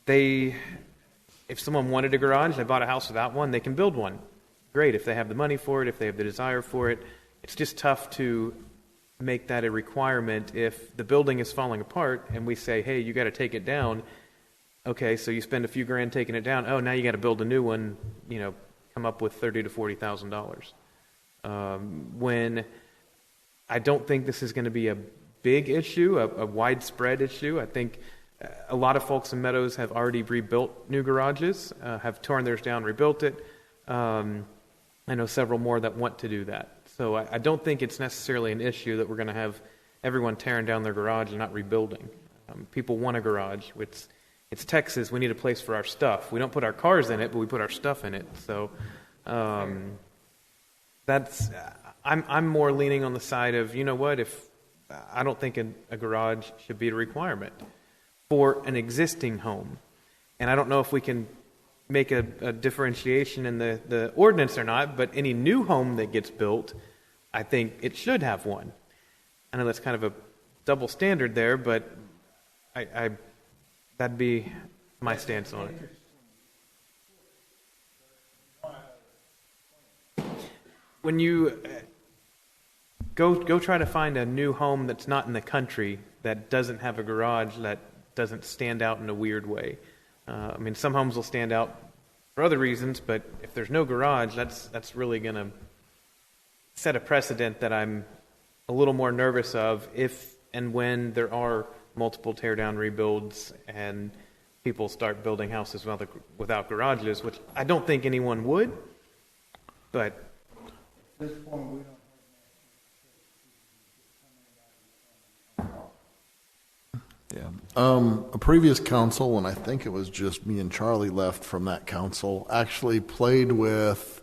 O: if someone wanted a garage, they bought a house without one, they can build one. Great, if they have the money for it, if they have the desire for it. It's just tough to make that a requirement if the building is falling apart and we say, hey, you got to take it down. Okay, so you spend a few grand taking it down. Oh, now you got to build a new one, you know, come up with $30,000 to $40,000. When I don't think this is going to be a big issue, a widespread issue. I think a lot of folks in Meadows have already rebuilt new garages, have torn theirs down, rebuilt it. I know several more that want to do that. So I don't think it's necessarily an issue that we're going to have everyone tearing down their garage and not rebuilding. People want a garage. It's Texas. We need a place for our stuff. We don't put our cars in it, but we put our stuff in it. So I'm more leaning on the side of, you know what, if I don't think a garage should be a requirement for an existing home. And I don't know if we can make a differentiation in the ordinance or not, but any new home that gets built, I think it should have one. I know that's kind of a double standard there, but that'd be my stance on it. When you go try to find a new home that's not in the country, that doesn't have a garage, that doesn't stand out in a weird way. I mean, some homes will stand out for other reasons, but if there's no garage, that's really going to set a precedent that I'm a little more nervous of if and when there are multiple tear-down rebuilds and people start building houses without garages, which I don't think anyone would, but
A: At this point, we don't.
K: Yeah. A previous council, and I think it was just me and Charlie left from that council, actually played with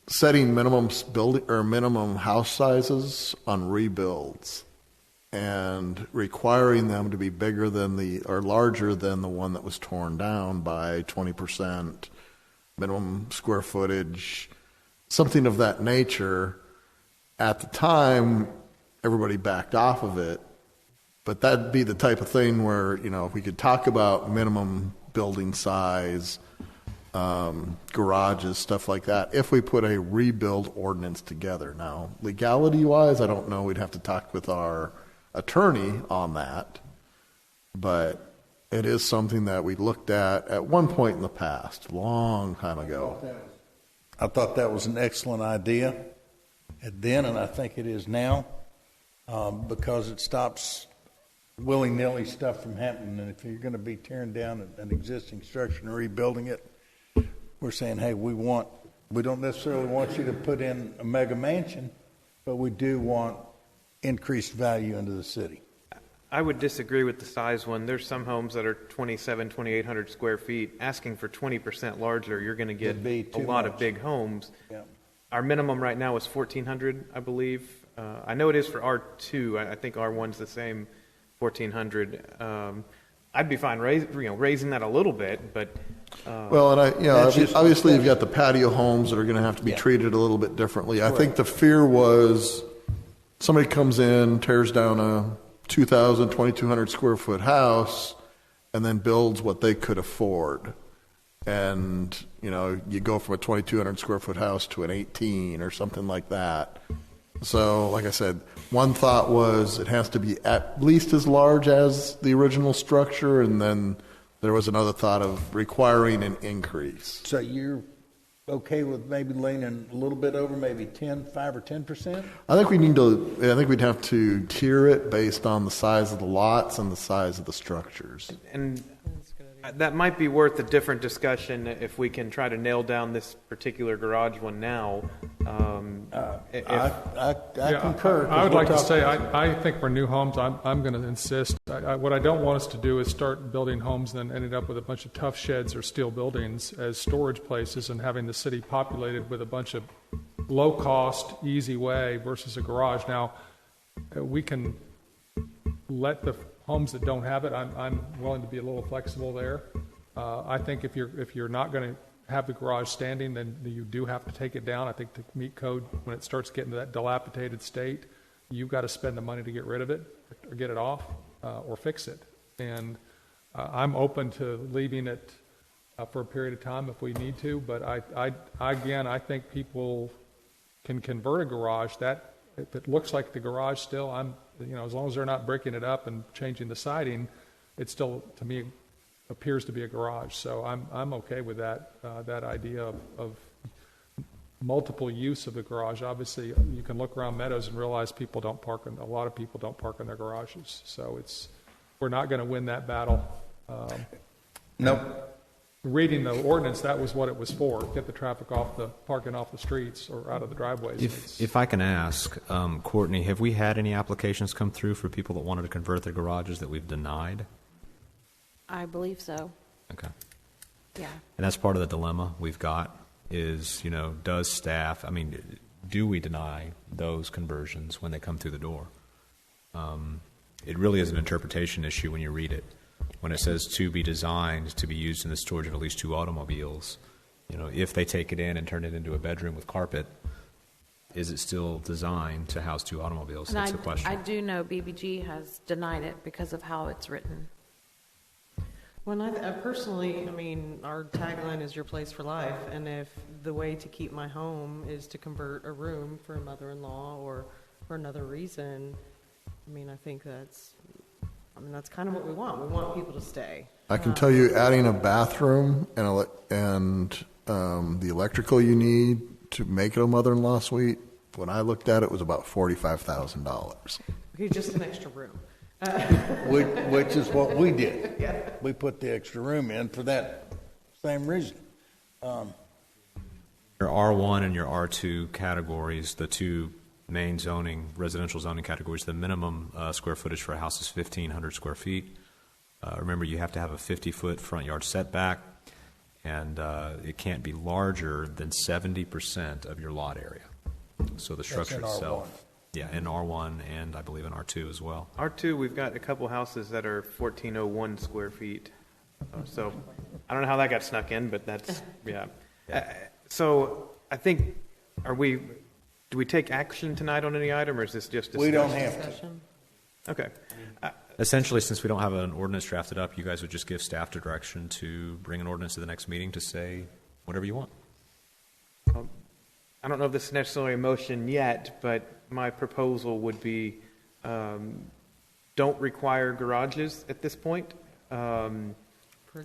K: setting minimum house sizes on rebuilds and requiring them to be bigger than or larger than the one that was torn down by 20%, minimum square footage, something of that nature. At the time, everybody backed off of it. But that'd be the type of thing where, you know, if we could talk about minimum building size, garages, stuff like that, if we put a rebuild ordinance together. Now, legality-wise, I don't know. We'd have to talk with our attorney on that. But it is something that we looked at one point in the past, a long time ago.
A: I thought that was an excellent idea then, and I think it is now, because it stops willy-nilly stuff from happening. And if you're going to be tearing down an existing structure and rebuilding it, we're saying, hey, we don't necessarily want you to put in a mega mansion, but we do want increased value into the city.
O: I would disagree with the size one. There's some homes that are 2,800 square feet. Asking for 20% larger, you're going to get a lot of big homes.
A: Yeah.
O: Our minimum right now is 1,400, I believe. I know it is for R2. I think R1's the same, 1,400. I'd be fine raising that a little bit, but.
K: Well, and obviously you've got the patio homes that are going to have to be treated a little bit differently. I think the fear was somebody comes in, tears down a 2,000, 2,200 square foot house, and then builds what they could afford. And, you go from a 2,200 square foot house to an 18 or something like that. So, like I said, one thought was it has to be at least as large as the original structure, and then there was another thought of requiring an increase.
A: So you're okay with maybe leaning a little bit over, maybe 5 or 10%?
K: I think we'd have to tier it based on the size of the lots and the size of the structures.
O: And that might be worth a different discussion if we can try to nail down this particular garage one now.
A: I concur.
M: I would like to say, I think for new homes, I'm going to insist. What I don't want us to do is start building homes and then ending up with a bunch of tough sheds or steel buildings as storage places and having the city populated with a bunch of low-cost, easy way versus a garage. Now, we can let the homes that don't have it, I'm willing to be a little flexible there. I think if you're not going to have the garage standing, then you do have to take it down. I think to meet code, when it starts getting to that dilapidated state, you've got to spend the money to get rid of it or get it off or fix it. And I'm open to leaving it for a period of time if we need to, but I think people can convert a garage. That if it looks like the garage still, as long as they're not breaking it up and changing the siding, it still, to me, appears to be a garage. So I'm okay with that idea of multiple use of the garage. Obviously, you can look around Meadows and realize a lot of people don't park in their garages. So we're not going to win that battle.
A: Nope.
M: Reading the ordinance, that was what it was for: get the traffic parking off the streets or out of the driveways.
L: If I can ask, Courtney, have we had any applications come through for people that wanted to convert their garages that we've denied?
P: I believe so.
L: Okay.
P: Yeah.
L: And that's part of the dilemma we've got is, do we deny those conversions when they come through the door? It really is an interpretation issue when you read it. When it says to be designed to be used in the storage of at least 2 automobiles, if they take it in and turn it into a bedroom with carpet, is it still designed to house 2 automobiles? That's the question.
P: I do know BBG has denied it because of how it's written.
I: Well, personally, our tagline is your place for life, and if the way to keep my home is to convert a room for a mother-in-law or for another reason, I think that's kind of what we want. We want people to stay.
K: I can tell you, adding a bathroom and the electrical you need to make it a mother-in-law suite, when I looked at it, was about $45,000.
I: Okay, just an extra room.
A: Which is what we did.
I: Yeah.
A: We put the extra room in for that same reason.
L: Your R1 and your R2 categories, the 2 main residential zoning categories, the minimum square footage for a house is 1,500 square feet. Remember, you have to have a 50-foot front yard setback, and it can't be larger than 70% of your lot area. So the structure itself. Yeah, in R1 and I believe in R2 as well.
O: R2, we've got a couple houses that are 1,401 square feet. So I don't know how that got snuck in, but that's, yeah. So I think, do we take action tonight on any item, or is this just discussion?
A: We don't have to.
O: Okay.
L: Essentially, since we don't have an ordinance drafted up, you guys would just give staff direction to bring an ordinance to the next meeting to say whatever you want.
O: I don't know if this is necessarily a motion yet, but my proposal would be don't require garages at this point.
I: For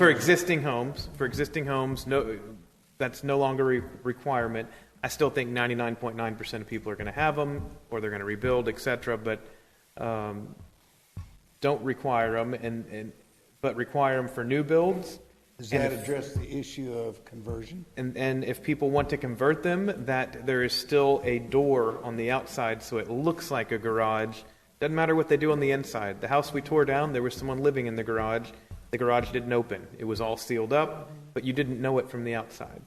I: existing homes, no, that's no longer a requirement.
O: I still think 99.9% of people are going to have them, or they're going to rebuild, etc. But don't require them, but require them for new builds.
A: Does that address the issue of conversion?
O: And if people want to convert them, that there is still a door on the outside, so it looks like a garage. Doesn't matter what they do on the inside. The house we tore down, there was someone living in the garage. The garage didn't open. It was all sealed up, but you didn't know it from the outside.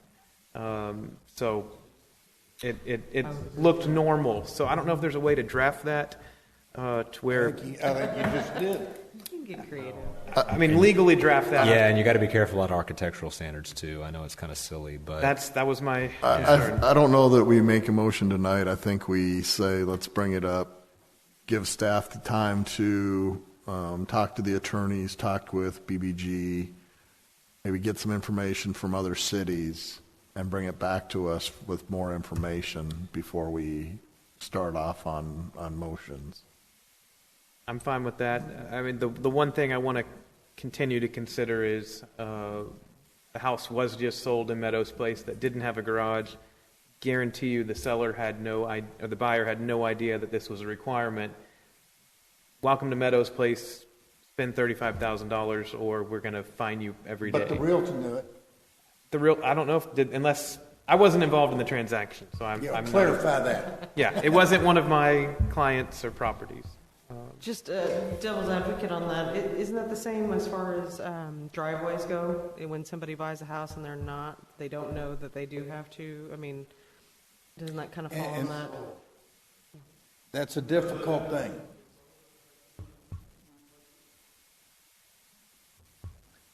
O: So it looked normal. So I don't know if there's a way to draft that to where...
A: I think you just did.
I: get creative.
O: I mean, legally draft that.
L: Yeah, and you got to be careful about architectural standards too. I know it's kind of silly, but
O: That was my concern.
K: I don't know that we make a motion tonight. I think we say, let's bring it up, give staff the time to talk to the attorneys, talk with BBG, maybe get some information from other cities, and bring it back to us with more information before we start off on motions.
O: I'm fine with that. I mean, the one thing I want to continue to consider is the house was just sold in Meadows Place that didn't have a garage. Guarantee you the seller had or the buyer had no idea that this was a requirement. Welcome to Meadows Place, spend $35,000 or we're going to fine you every day.
A: But the realtor knew it.
O: I don't know unless I wasn't involved in the transaction, so I'm
A: clarify that.
O: Yeah, it wasn't one of my clients or properties.
I: Just devil's advocate on that. Isn't that the same as far as driveways go? When somebody buys a house and they don't know that they do have to. I mean, doesn't that kind of fall on that?
A: That's a difficult thing.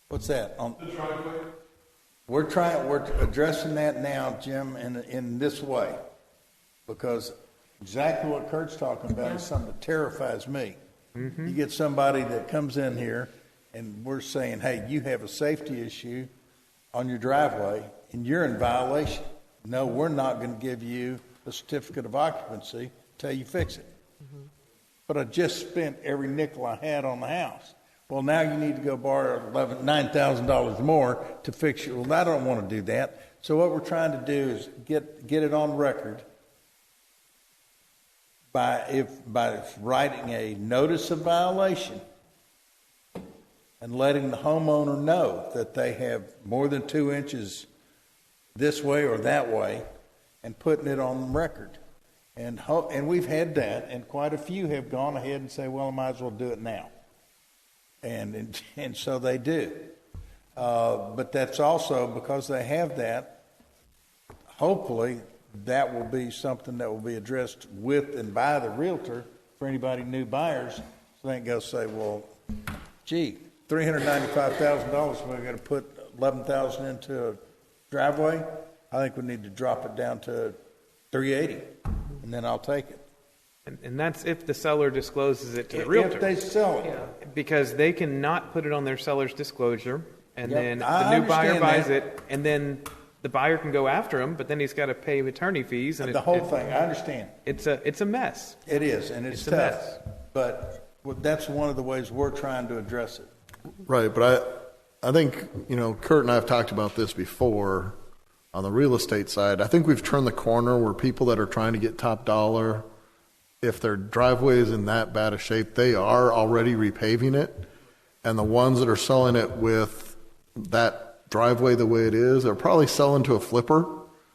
A: What's that?
B: The driveway?
A: We're addressing that now, Jim, in this way, because exactly what Kurt's talking about is something that terrifies me.
O: Mm-hmm.
A: You get somebody that comes in here and we're saying, hey, you have a safety issue on your driveway and you're in violation. No, we're not going to give you a certificate of occupancy till you fix it.
I: Mm-hmm.
A: But I just spent every nickel I had on the house. Well, now you need to go borrow $9,000 more to fix it. Well, I don't want to do that. So what we're trying to do is get it on record by writing a notice of violation and letting the homeowner know that they have more than 2 inches this way or that way, and putting it on record. And we've had that, and quite a few have gone ahead and say, well, I might as well do it now. And so they do. But that's also because they have that, hopefully that will be something that will be addressed with and by the realtor for anybody new buyers. So they can go say, well, gee, $395,000, we're going to put $11,000 into a driveway. I think we need to drop it down to $380, and then I'll take it.
O: And that's if the seller discloses it to the realtor.
A: If they sell it.
O: Yeah. Because they cannot put it on their seller's disclosure, and
A: Yep.
O: then
A: I
O: the new buyer
A: understand
O: buys
A: that.
O: it, and then the buyer can go after him, but then he's got to pay attorney fees. And
A: The whole thing, I understand.
O: It's a mess.
A: It is, and it's
O: a
A: tough.
O: mess.
A: But that's one of the ways we're trying to address it.
K: Right, but I think, Kurt and I have talked about this before on the real estate side. I think we've turned the corner where people that are trying to get top dollar, if their driveway is in that bad a shape, they are already repaving it. And the ones that are selling it with that driveway the way it is, they're probably selling to a flipper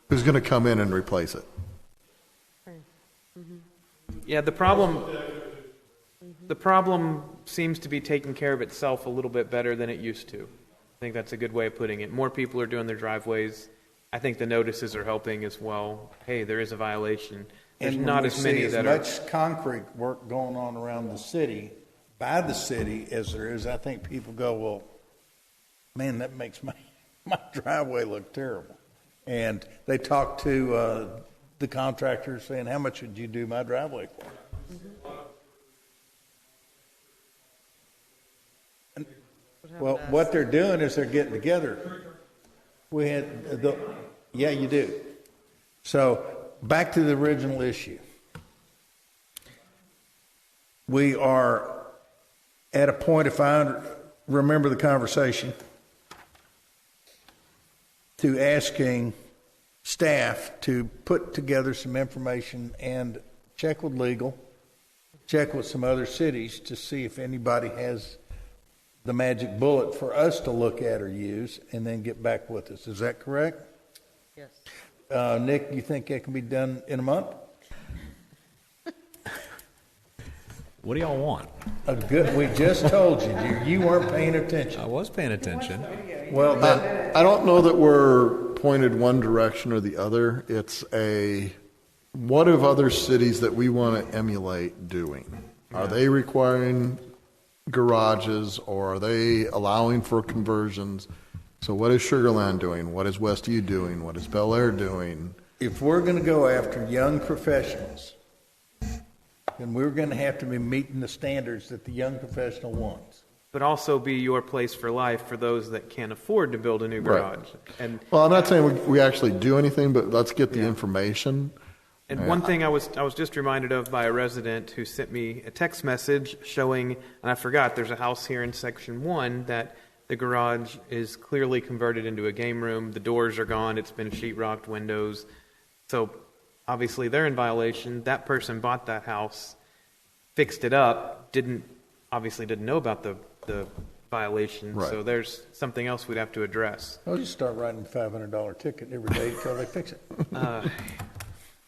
K: who's going to come in and replace it.
O: Yeah, the problem seems to be taking care of itself a little bit better than it used to. I think that's a good way of putting it. More people are doing their driveways. I think the notices are helping as well. Hey, there is a violation. There's
A: And
O: not
A: when
O: as
A: we
O: many
A: see
O: that
A: as
O: are.
A: much concrete work going on around the city, by the city, as there is, I think people go, well, man, that makes my driveway look terrible. And they talk to the contractor saying, how much would you do my driveway for? And, well, what they're doing is they're getting together. We had yeah, you do. So back to the original issue. We are at a point, if I remember the conversation, to asking staff to put together some information and check with legal, check with some other cities to see if anybody has the magic bullet for us to look at or use, and then get back with us. Is that correct?
I: Yes.
A: Nick, you think that can be done in a month?
L: What do y'all want?
A: Good. We just told you. You weren't paying attention.
L: I was paying attention.
A: Well,
K: I don't know that we're pointed one direction or the other. It's what have other cities that we want to emulate doing? Are they requiring garages, or are they allowing for conversions? So what is Sugarland doing? What is Westview doing? What is Bel Air doing?
A: If we're going to go after young professionals, then we're going to have to be meeting the standards that the young professional wants.
O: But also be your place for life for those that can't afford to build a new garage.
K: Right.
O: And
K: Well, I'm not saying we actually do anything, but let's get the information.
O: And one thing I was just reminded of by a resident who sent me a text message showing, and I forgot, there's a house here in Section 1 that the garage is clearly converted into a game room. The doors are gone. It's been sheetrocked windows. So obviously they're in violation. That person bought that house, fixed it up, obviously didn't know about the violation.
K: Right.
O: So there's something else we'd have to address.
A: I'll just start writing a $500 ticket every day until they fix it.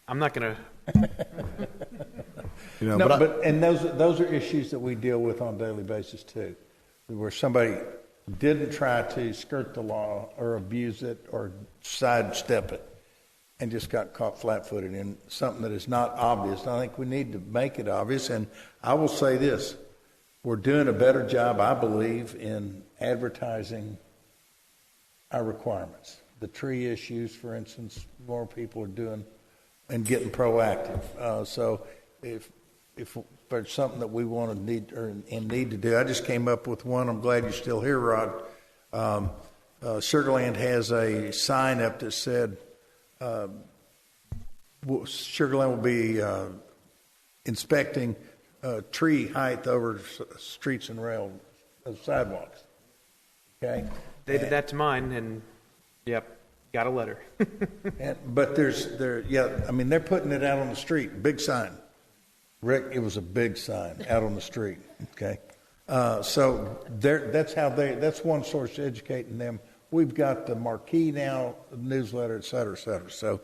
O: I'm not going to.
A: And those are issues that we deal with on a daily basis too, where somebody didn't try to skirt the law or abuse it or sidestep it and just got caught flat-footed in something that is not obvious. And I think we need to make it obvious. And I will say this, we're doing a better job, I believe, in advertising our requirements. The tree issues, for instance, more people are doing and getting proactive. So if there's something that we want to need to do, I just came up with one. I'm glad you're still here, Rod. Sugarland has a sign up that said Sugarland will be inspecting tree height over streets and rail sidewalks. Okay,
O: They did that to mine, and yep, got a letter.
A: But they're putting it out on the street, big sign. Rick, it was a big sign out on the street. Okay, so that's one source educating them. We've got the marquee now, newsletter, et cetera, et cetera. So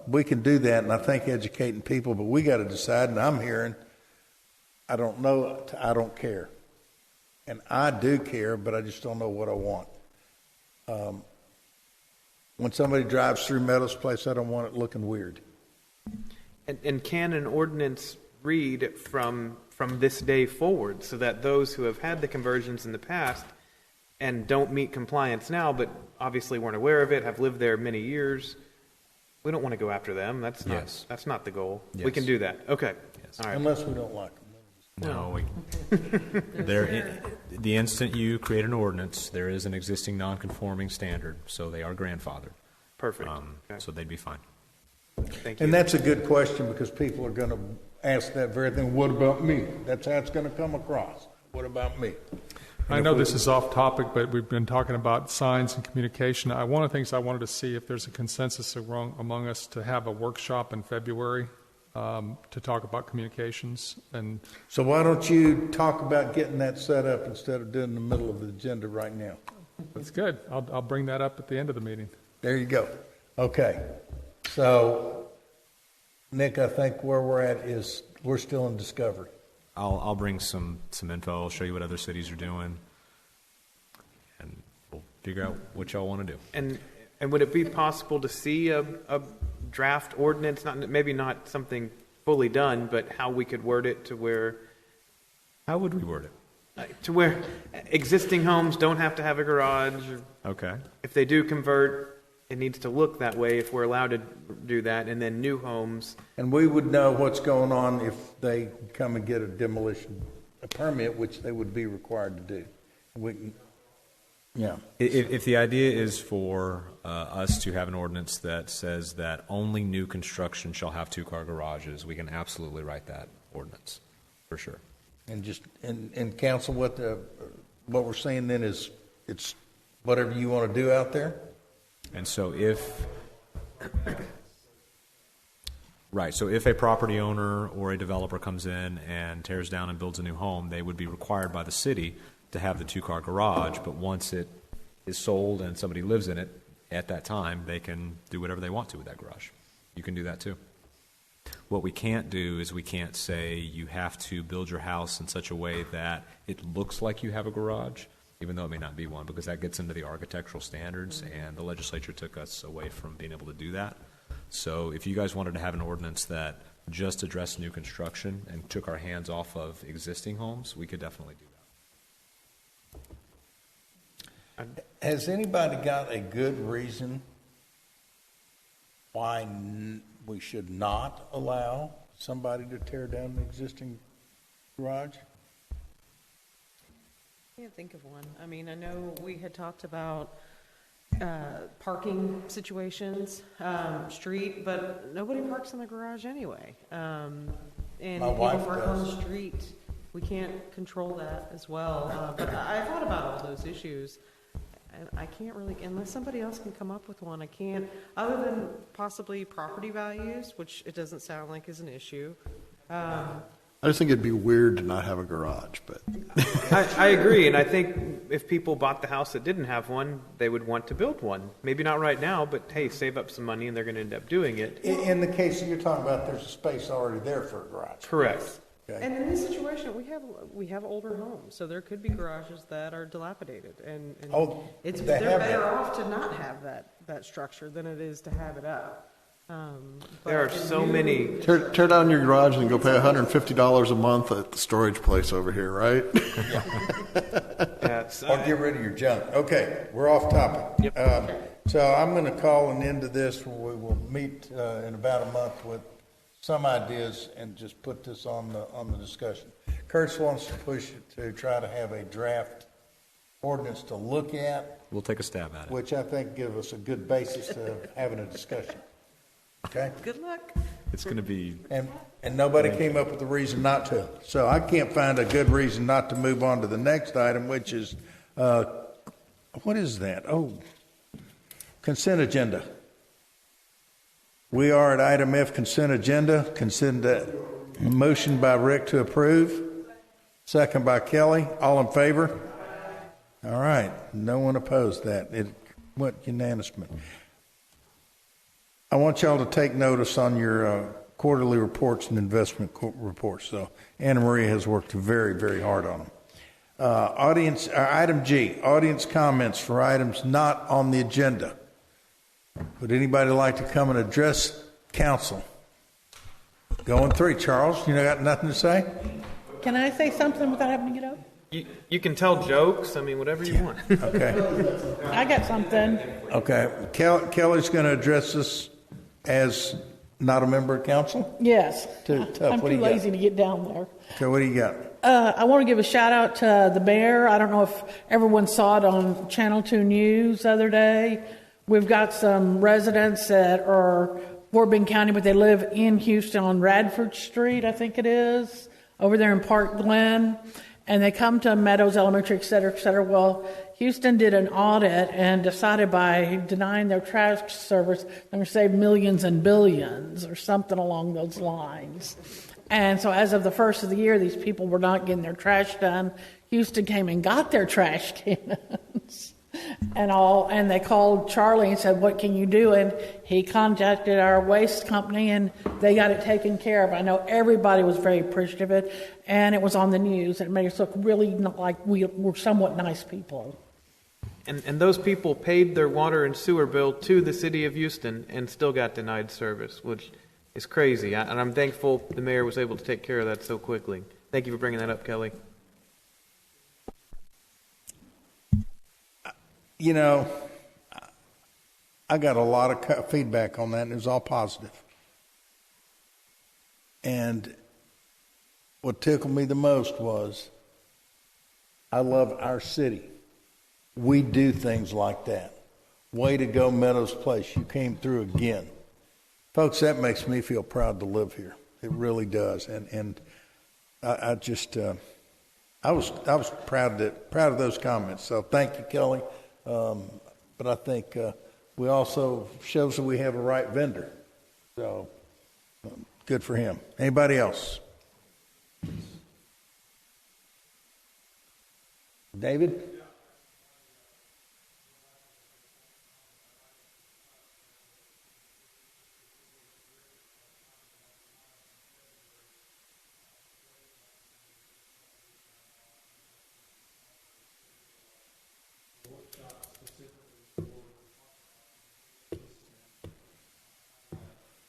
A: we can do that, and I think educating people, but we got to decide. And I'm hearing, I don't know, I don't care, and I do care, but I just don't know what I want. When somebody drives through Meadows Place, I don't want it looking weird.
O: And can an ordinance read from this day forward so that those who have had the conversions in the past and don't meet compliance now, but obviously weren't aware of it, have lived there many years, we don't want to go after them. That's not the goal.
L: Yes.
O: We can do that. Okay.
L: Yes.
O: All right.
A: Unless we don't like them.
L: No, the instant you create an ordinance, there is an existing non-conforming standard, so they are grandfathered.
O: Perfect. Okay.
L: So they'd be fine.
O: Thank you.
A: And that's a good question because people are going to ask that very thing. What about me? That's how it's going to come across. What about me?
M: I know this is off topic, but we've been talking about signs and communication. One of the things I wanted to see if there's a consensus among us to have a workshop in February to talk about communications. And
A: so why don't you talk about getting that set up instead of doing the middle of the agenda right now?
M: That's good. I'll bring that up at the end of the meeting.
A: There you go. Okay. So, Nick, I think where we're at is we're still in discovery.
L: I'll bring some info. I'll show you what other cities are doing, and we'll figure out what y'all want to do.
O: And would it be possible to see a draft ordinance, maybe not something fully done, but how we could word it to where...
L: How would we word it?
O: To where existing homes don't have to have a garage.
L: Okay.
O: If they do convert, it needs to look that way if we're allowed to do that, and then new homes.
A: And we would know what's going on if they come and get a demolition permit, which they would be required to do. Yeah.
L: If the idea is for us to have an ordinance that says that only new construction shall have two-car garages, we can absolutely write that ordinance, for sure.
A: And just and counsel, what we're saying then is it's whatever you want to do out there.
L: And so if a property owner or a developer comes in and tears down and builds a new home, they would be required by the city to have the two-car garage, but once it is sold and somebody lives in it, at that time, they can do whatever they want to with that garage. You can do that too. What we can't do is we can't say you have to build your house in such a way that it looks like you have a garage, even though it may not be one, because that gets into the architectural standards, and the legislature took us away from being able to do that. So if you guys wanted to have an ordinance that just addressed new construction and took our hands off of existing homes, we could definitely do that.
A: Has anybody got a good reason why we should not allow somebody to tear down the existing garage?
I: I can't think of one. I mean, I know we had talked about parking situations, street, but nobody parks in the garage anyway. And
A: My
I: people
A: wife
I: park on
A: does.
I: the street. We can't control that as well. But I thought about all those issues. And I can't really, unless somebody else can come up with one, I can't, other than possibly property values, which it doesn't sound like is an issue.
K: I just think it'd be weird to not have a garage, but.
O: I agree, and I think if people bought the house that didn't have one, they would want to build one. Maybe not right now, but hey, save up some money and they're going to end up doing it.
A: In the case that you're talking about, there's a space already there for a garage.
O: Correct.
A: Okay.
I: And in this situation, we have older homes, so there could be garages that are dilapidated, and
A: they
I: they're
A: have
I: better
A: that.
I: off to not have that structure than it is to have it up.
O: There are so many.
K: Tear down your garage and go pay $150 a month at the storage place over here, right?
A: Or get rid of your junk. Okay, we're off topic. So I'm going to call an end to this. We will meet in about a month with some ideas and just put this on the discussion. Kurtz wants to push it to try to have a draft ordinance to look at,
L: We'll take a stab at it.
A: which I think gives us a good basis to having a discussion. Okay?
I: Good luck.
L: It's going to be.
A: And nobody came up with a reason not to. So I can't find a good reason not to move on to the next item, which is, what is that? Oh, consent agenda. We are at item F, consent agenda. Motion by Rick to approve. Second by Kelly. All in favor? All right. No one opposed that. It went unanimously. I want y'all to take notice on your quarterly reports and investment reports. So Anna Maria has worked very, very hard on them. Item G, audience comments for items not on the agenda. Would anybody like to come and address council? Going through, Charles, you got nothing to say?
Q: Can I say something without having to get up?
O: You can tell jokes. I mean, whatever you want.
A: Okay.
Q: I got something.
A: Okay. Kelly's going to address us as not a member of council?
Q: Yes.
A: Too tough.
Q: I'm
A: What do
Q: too
A: you got?
Q: lazy to get down there.
A: Okay, what do you got?
Q: I want to give a shout out to the mayor. I don't know if everyone saw it on Channel 2 News the other day. We've got some residents that are Fort Bend County, but they live in Houston on Radford Street, I think it is, over there in Park Glen. And they come to Meadows Elementary, et cetera, et cetera. Well, Houston did an audit and decided by denying their trash service, they're going to save millions and billions or something along those lines. And so as of the first of the year, these people were not getting their trash done. Houston came and got their trash cans and they called Charlie and said, what can you do? And he contacted our waste company and they got it taken care of. I know everybody was very appreciative of it, and it was on the news, and it made us look really like we were somewhat nice people.
O: And those people paid their water and sewer bill to the city of Houston and still got denied service, which is crazy. And I'm thankful the mayor was able to take care of that so quickly. Thank you for bringing that up, Kelly.
A: You know, I got a lot of feedback on that, and it was all positive. And what tickled me the most was I love our city. We do things like that. Way to go, Meadows Place. You came through again. Folks, that makes me feel proud to live here. It really does. And I just, I was proud of those comments. So thank you, Kelly. But I think we also shows that we have a right vendor. So good for him. Anybody else? David?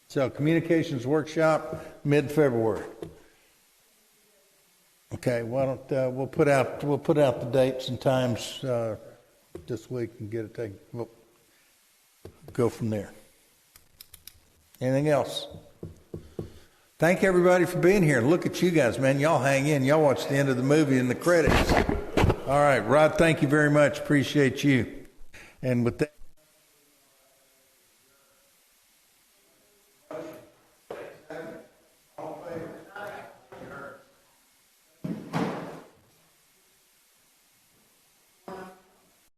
A: So communications workshop mid-February. Okay, why don't we'll put out the dates and times it this week and get it taken. We'll go from there. Anything else? Thank everybody for being here. Look at you guys, man. Y'all hang in. Y'all watch the end of the movie and the credits. All right, Rod, thank you very much. Appreciate you. And with that.